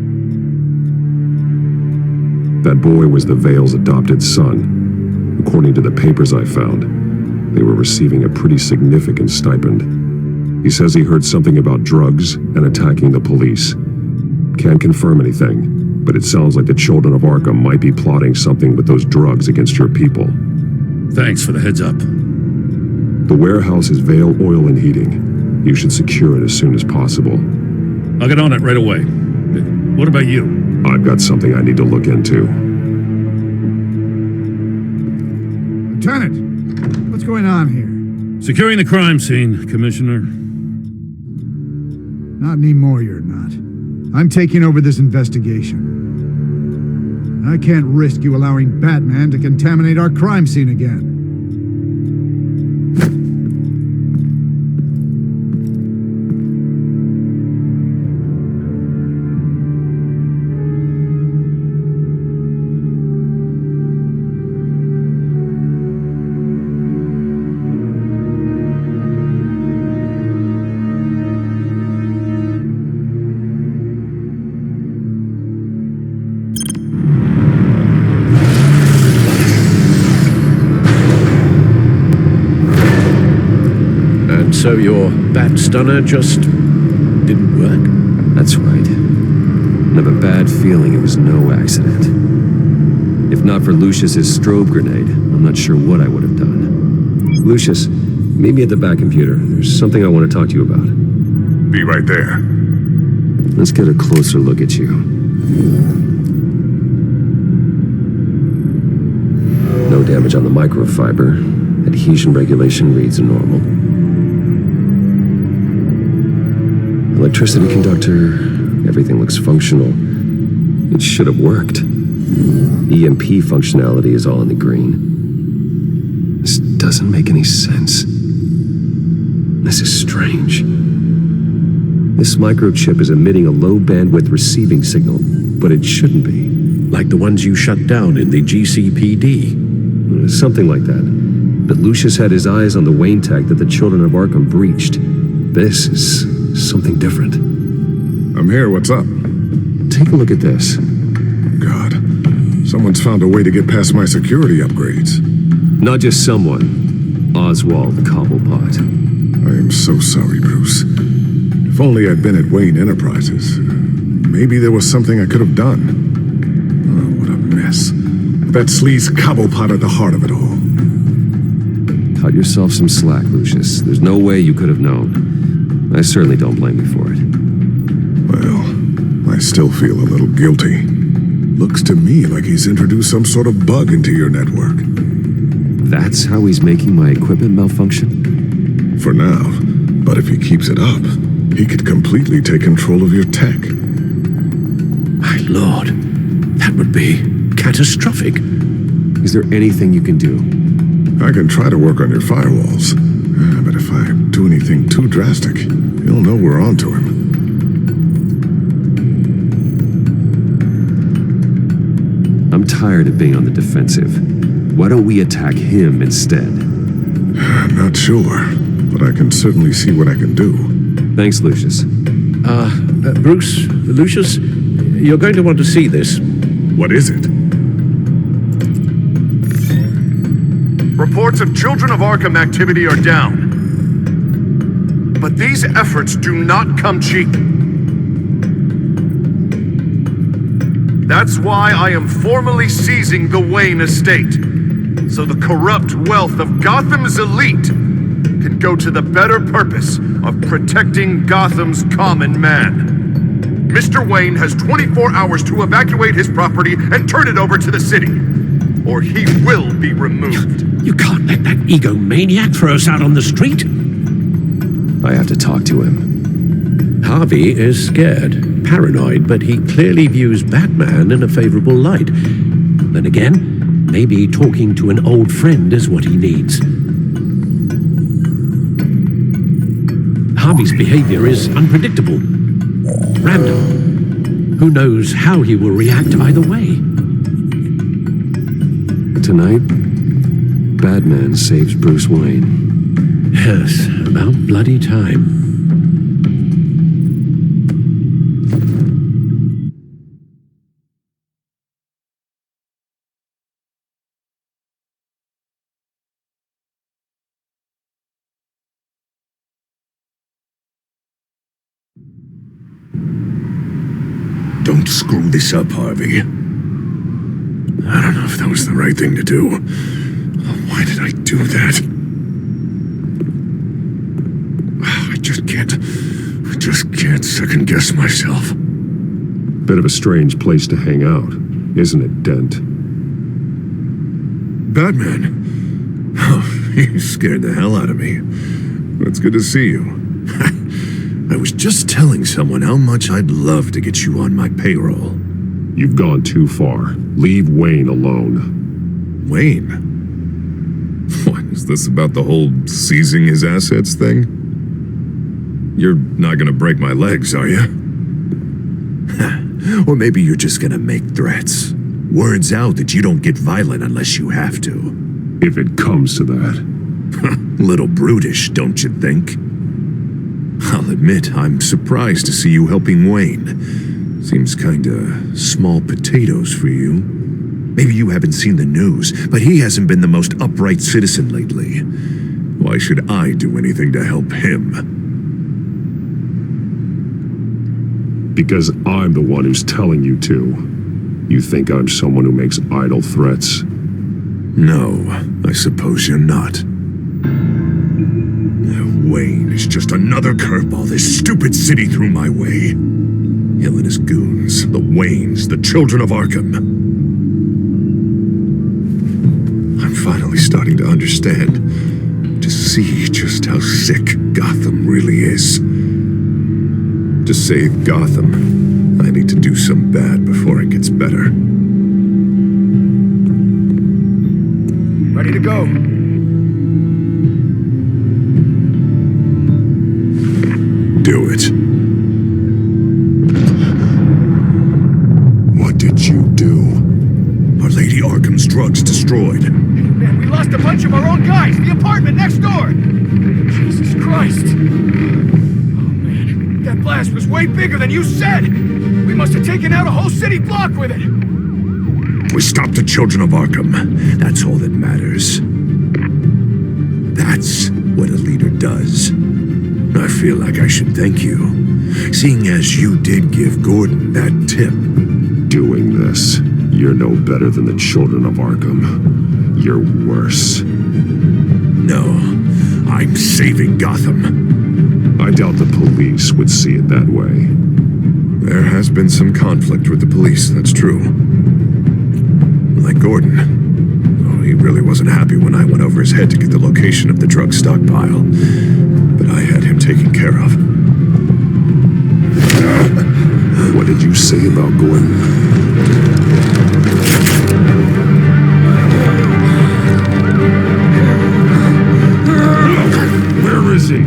That boy was the Vale's adopted son. According to the papers I found, they were receiving a pretty significant stipend. He says he heard something about drugs and attacking the police. Can't confirm anything, but it sounds like the children of Arkham might be plotting something with those drugs against your people. Thanks for the heads up. The warehouse is Vale Oil and Heating. You should secure it as soon as possible. I'll get on it right away. What about you? I've got something I need to look into. Lieutenant, what's going on here? Securing the crime scene, Commissioner. Not anymore, you're not. I'm taking over this investigation. I can't risk you allowing Batman to contaminate our crime scene again. So your bat stunner just didn't work? That's right. I have a bad feeling it was no accident. If not for Lucius's strobe grenade, I'm not sure what I would have done. Lucius, meet me at the back computer. There's something I want to talk to you about. Be right there. Let's get a closer look at you. damage on the microfiber. Adhesion regulation reads normal. Electricity conductor, everything looks functional. It should have worked. EMP functionality is all in the green. This doesn't make any sense. This is strange. This microchip is emitting a low bandwidth receiving signal, but it shouldn't be. Like the ones you shut down in the GCPD. Something like that. But Lucius had his eyes on the Wayne tag that the children of Arkham breached. This is something different. I'm here, what's up? Take a look at this. God, someone's found a way to get past my security upgrades. Not just someone. Oswald Cobblepot. I am so sorry, Bruce. If only I'd been at Wayne Enterprises. Maybe there was something I could have done. Oh, what a mess. That sleaze Cobblepot at the heart of it all. Cut yourself some slack, Lucius. There's no way you could have known. I certainly don't blame you for it. Well, I still feel a little guilty. Looks to me like he's introduced some sort of bug into your network. That's how he's making my equipment malfunction? For now. But if he keeps it up, he could completely take control of your tech. My lord, that would be catastrophic. Is there anything you can do? I can try to work on your firewalls. But if I do anything too drastic, he'll know we're onto him. I'm tired of being on the defensive. Why don't we attack him instead? I'm not sure, but I can certainly see what I can do. Thanks, Lucius. Bruce, Lucius, you're going to want to see this. What is it? Reports of Children of Arkham activity are down. But these efforts do not come cheap. That's why I am formally seizing the Wayne estate, so the corrupt wealth of Gotham's elite can go to the better purpose of protecting Gotham's common man. Mr. Wayne has 24 hours to evacuate his property and turn it over to the city, or he will be removed. You can't let that egomaniac throw us out on the street. I have to talk to him. Harvey is scared, paranoid, but he clearly views Batman in a favorable light. Then again, maybe talking to an old friend is what he needs. Harvey's behavior is unpredictable, random. Who knows how he will react either way? Tonight, Batman saves Bruce Wayne. Yes, about bloody time. Don't screw this up, Harvey. I don't know if that was the right thing to do. Why did I do that? I just can't second guess myself. Bit of a strange place to hang out, isn't it, Dent? Batman? Oh, you scared the hell out of me. It's good to see you. I was just telling someone how much I'd love to get you on my payroll. You've gone too far. Leave Wayne alone. Wayne? What, is this about the whole seizing his assets thing? You're not gonna break my legs, are you? Or maybe you're just gonna make threats. Words out that you don't get violent unless you have to. If it comes to that. Little brutish, don't you think? I'll admit, I'm surprised to see you helping Wayne. Seems kinda small potatoes for you. Maybe you haven't seen the news, but he hasn't been the most upright citizen lately. Why should I do anything to help him? Because I'm the one who's telling you to. You think I'm someone who makes idle threats? No, I suppose you're not. Wayne is just another curveball this stupid city threw my way. Hill and his goons, the Waynes, the Children of Arkham. I'm starting to understand. To see just how sick Gotham really is. To save Gotham, I need to do some bad before it gets better. Ready to go. Do it. What did you do? Are Lady Arkham's drugs destroyed? Man, we lost a bunch of our own guys. The apartment next door. Jesus Christ. Oh, man. That blast was way bigger than you said. We must have taken out a whole city block with it. We stopped the children of Arkham. That's all that matters. That's what a leader does. I feel like I should thank you, seeing as you did give Gordon that tip. Doing this, you're no better than the children of Arkham. You're worse. No, I'm saving Gotham. I doubt the police would see it that way. There has been some conflict with the police, that's true. Like Gordon. Oh, he really wasn't happy when I went over his head to get the location of the drug stockpile. But I had him taken care of. What did you say about Gordon? Where is he?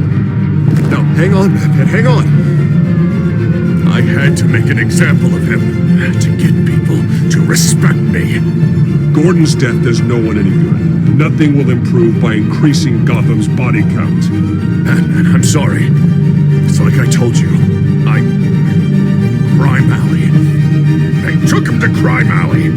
No, hang on, Batman, hang on. I had to make an example of him to get people to respect me. Gordon's death does no one any good. Nothing will improve by increasing Gotham's body count. Batman, I'm sorry. It's like I told you. Crime Alley. They took him to Crime Alley.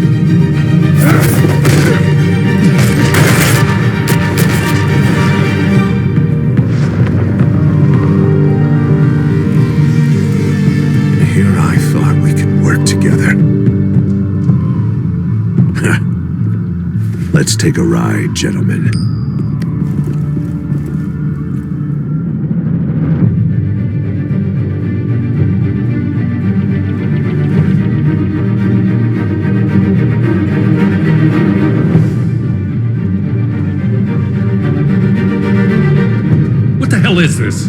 Here I thought we could work together. Let's take a ride, gentlemen. What the hell is this?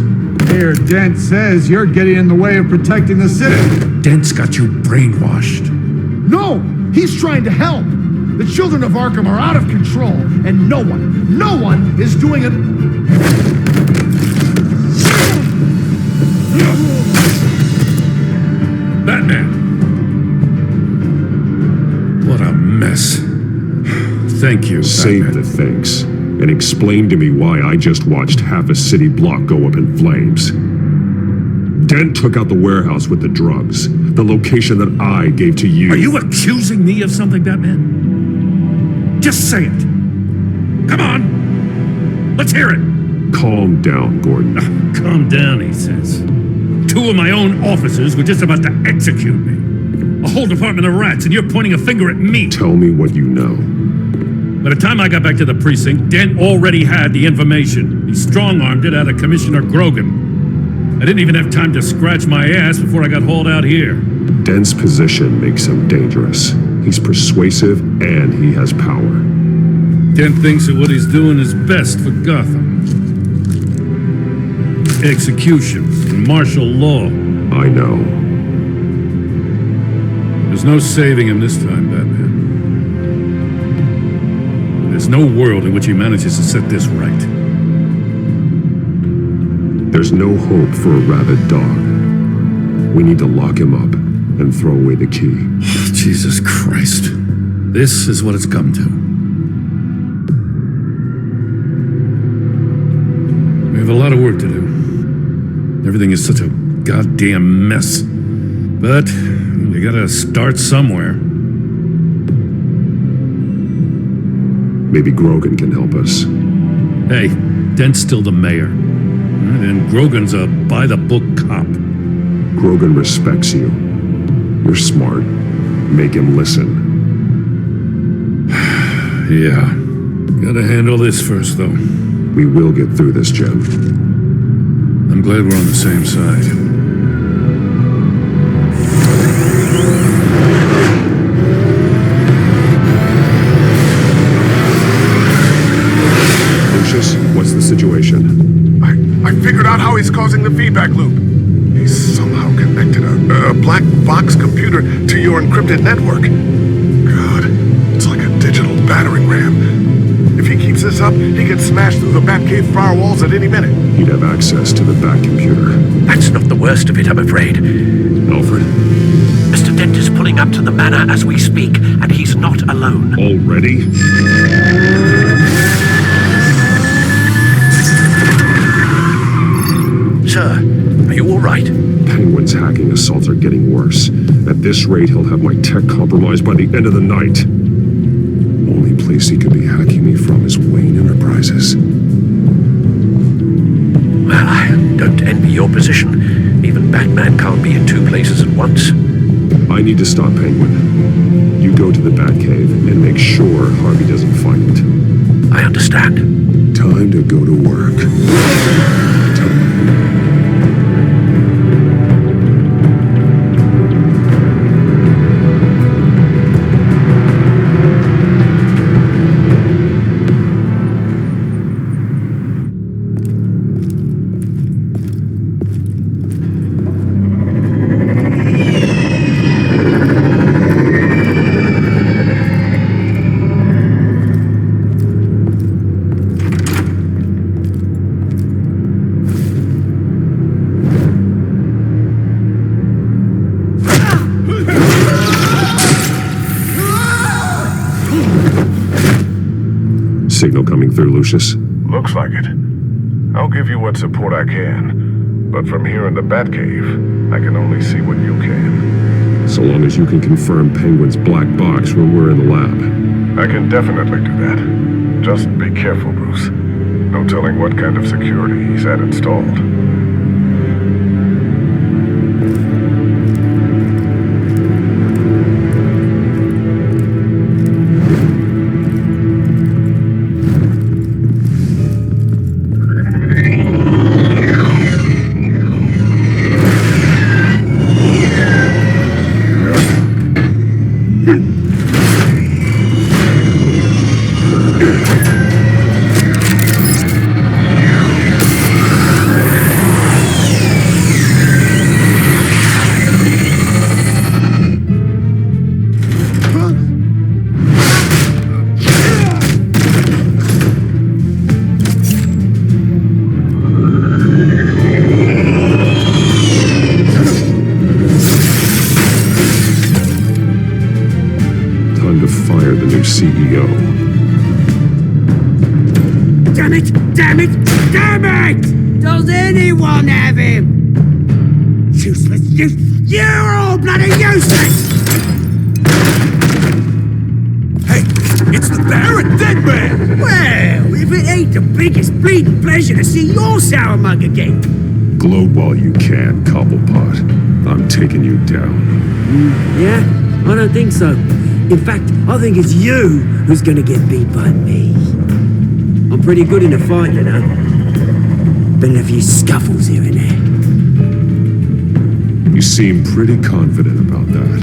Mayor Dent says you're getting in the way of protecting the city. Dent's got you brainwashed. No! He's trying to help! The children of Arkham are out of control, and no one is doing it. Batman! What a mess. Thank you, Save Batman. the thanks, and explain to me why I just watched half a city block go up in flames. Dent took out the warehouse with the drugs, the location that I gave to you. Are you accusing me of something, Batman? Just say it. Come on. Let's hear it. Calm down, Gordon. Calm down, he says. 2 of my own officers were just about to execute me. A whole department of rats, and you're pointing a finger at me. Tell me what you know. By the time I got back to the precinct, Dent already had the information. He strong-armed it out of Commissioner Grogan. I didn't even have time to scratch my ass before I got hauled out here. Dent's position makes him dangerous. He's persuasive, and he has power. Dent thinks that what he's doing is best for Gotham. Executions and martial law. I know. There's no saving him this time, Batman. There's no world in which he manages to set this right. There's no hope for a rabid dog. We need to lock him up and throw away the key. Jesus Christ. This is what it's come to. We have a lot of work to do. Everything is such a goddamn mess. But we gotta start somewhere. Maybe Grogan can help us. Hey, Dent's still the mayor. And Grogan's a by-the-book cop. Grogan respects you. You're smart. Make him listen. Yeah. Gotta handle this first, though. We will get through this, Jim. I'm glad we're on the same side. black box computer to your encrypted network. God, it's like a digital battering ram. If he keeps this up, he can smash through the Batcave firewalls at any minute. He'd have access to the Bat computer. That's not the worst of it, I'm afraid. Alfred? Mr. Dent is pulling up to the manor as we speak, and he's not alone. Already? Sir, are you all right? Penguin's hacking assaults are getting worse. At this rate, he'll have my tech compromised by the end of the night. Only place he could be hacking me from is Wayne Enterprises. Well, I don't envy your position. Even Batman can't be in two places at once. I need to stop Penguin. You go to the Batcave and make sure Harvey doesn't find it. I understand. Time to go to work. Signal coming through, Lucius. Looks like it. I'll give you what support I can. But from here in the Batcave, I can only see what you can. So long as you can confirm Penguin's black box when we're in the lab. I can definitely do that. Just be careful, Bruce. No telling what kind of security he's had installed. CEO. Damn it! Damn it! Damn it! Does anyone have him? Useless! You're all bloody useless! Hey, it's the Baron Dead Man! Well, if it ain't the biggest bleeding pleasure to see your sour mug again. Gloat while you can, Cobblepot. I'm taking you down. Yeah? I don't think so. In fact, I think it's you who's gonna get beat by me. I'm pretty good in a fight, you know. Been in a few scuffles here and there. You seem pretty confident about that.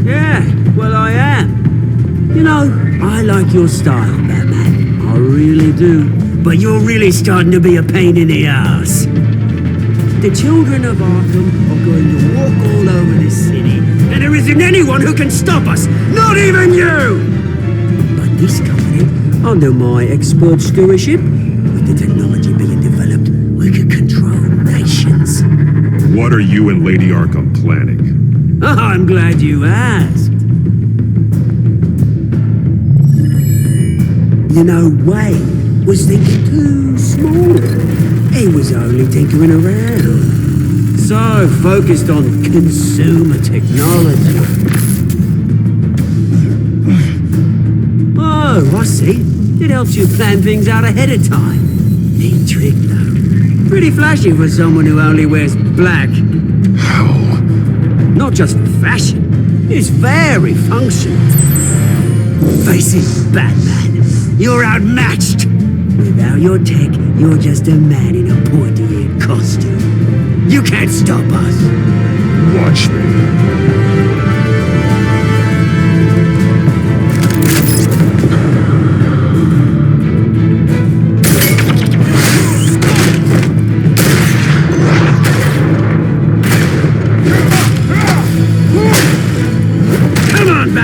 Yeah, well, I am. You know, I like your style, Batman. I really do. But you're really starting to be a pain in the ass. The children of Arkham are going to walk all over this city, and there isn't anyone who can stop us, not even you! But this company, under my expert stewardship, with the technology being developed, we can control nations. What are you and Lady Arkham planning? Oh, I'm glad you asked. You know, Wayne was thinking too small. He was only tinkering around. So focused on consumer technology. Oh, I see. It helps you plan things out ahead of time. Neat trick, though. Pretty flashy for someone who only wears black. How? Not just for fashion. It's very functional. Face it, Batman. You're outmatched. Without your tech, you're just a man in a pointy-eared costume. You can't stop us. Watch me.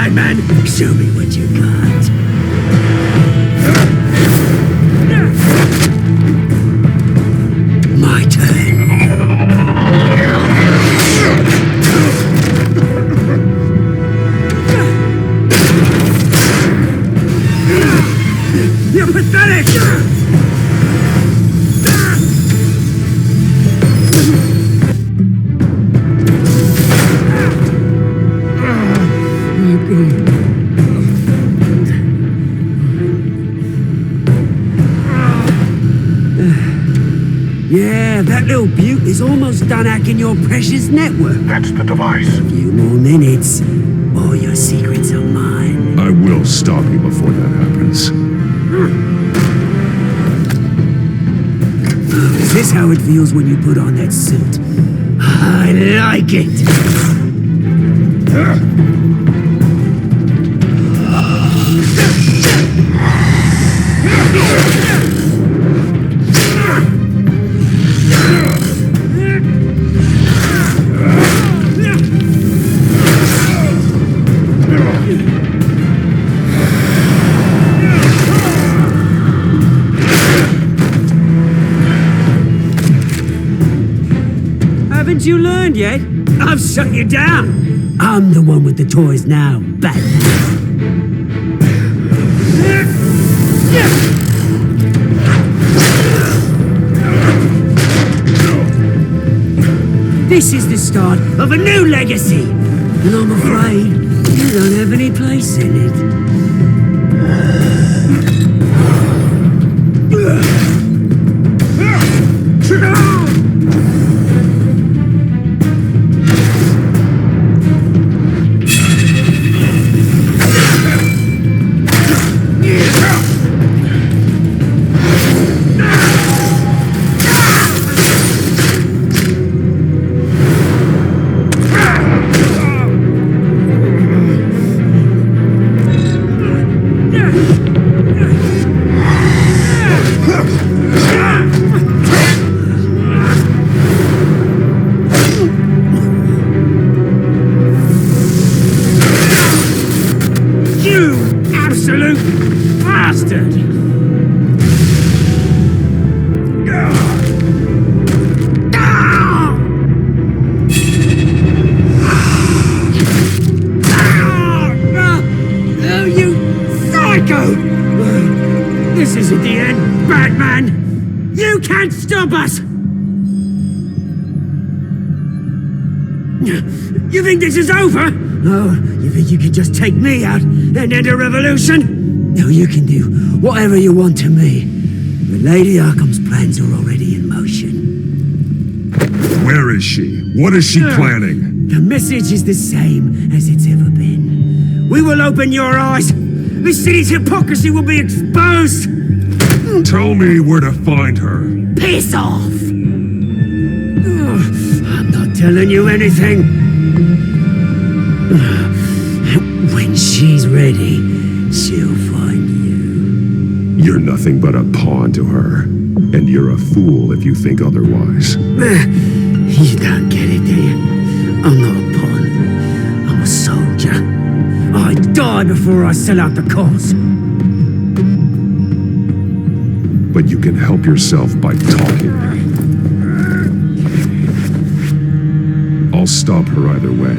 Batman. Show me what you got. My turn. You're pathetic! Yeah, that little beaut is almost done hacking your precious network. That's the device. A few more minutes, all your secrets are mine. I will stop you before that happens. Is this how it feels when you put on that suit? I like it! Haven't you learned yet? I've shut you down. I'm the one with the toys now, Batman. This is the start of a new legacy, and I'm afraid you don't have any place in it. This isn't the end, Batman! You can't stop us! You think this is over? Oh, you think you can just take me out and end a revolution? No, you can do whatever you want to me. But Lady Arkham's plans are already in motion. Where is she? What is she planning? The message is the same as it's ever been. We will open your eyes. This city's hypocrisy will be exposed. Tell me where to find her. Piss off! I'm not telling you anything. When she's ready, she'll find you. You're nothing but a pawn to her. And you're a fool if you think otherwise. You don't get it, do you? I'm not a pawn. I'm a soldier. I die before I sell out the cause. But you can help yourself by talking. I'll stop her either way.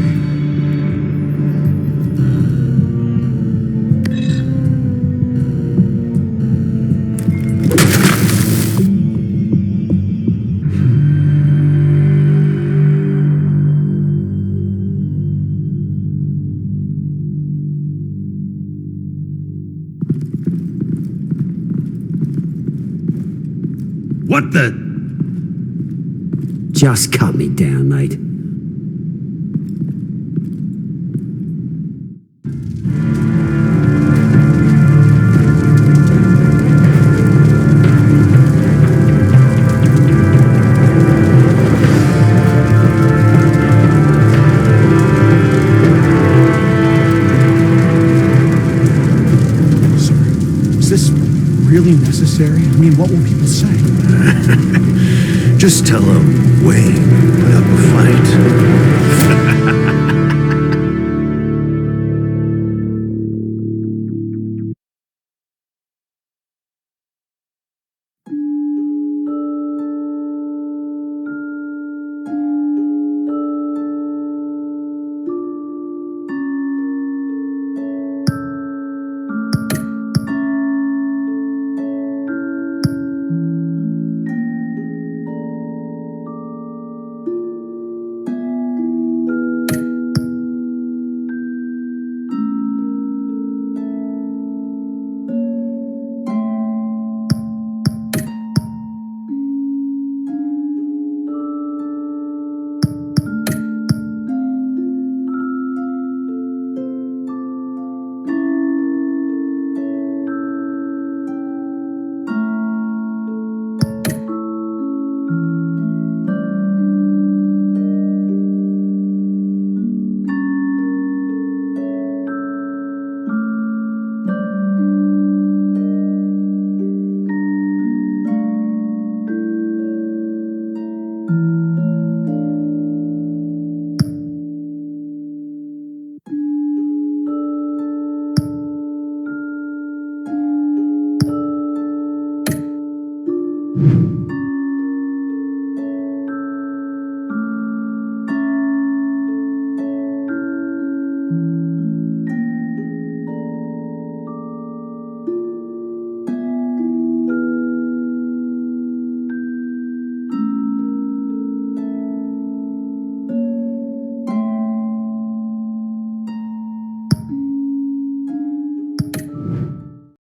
What the? Just cut me down, mate. Really necessary? I mean, what will people say? Just tell them Wayne put up a fight.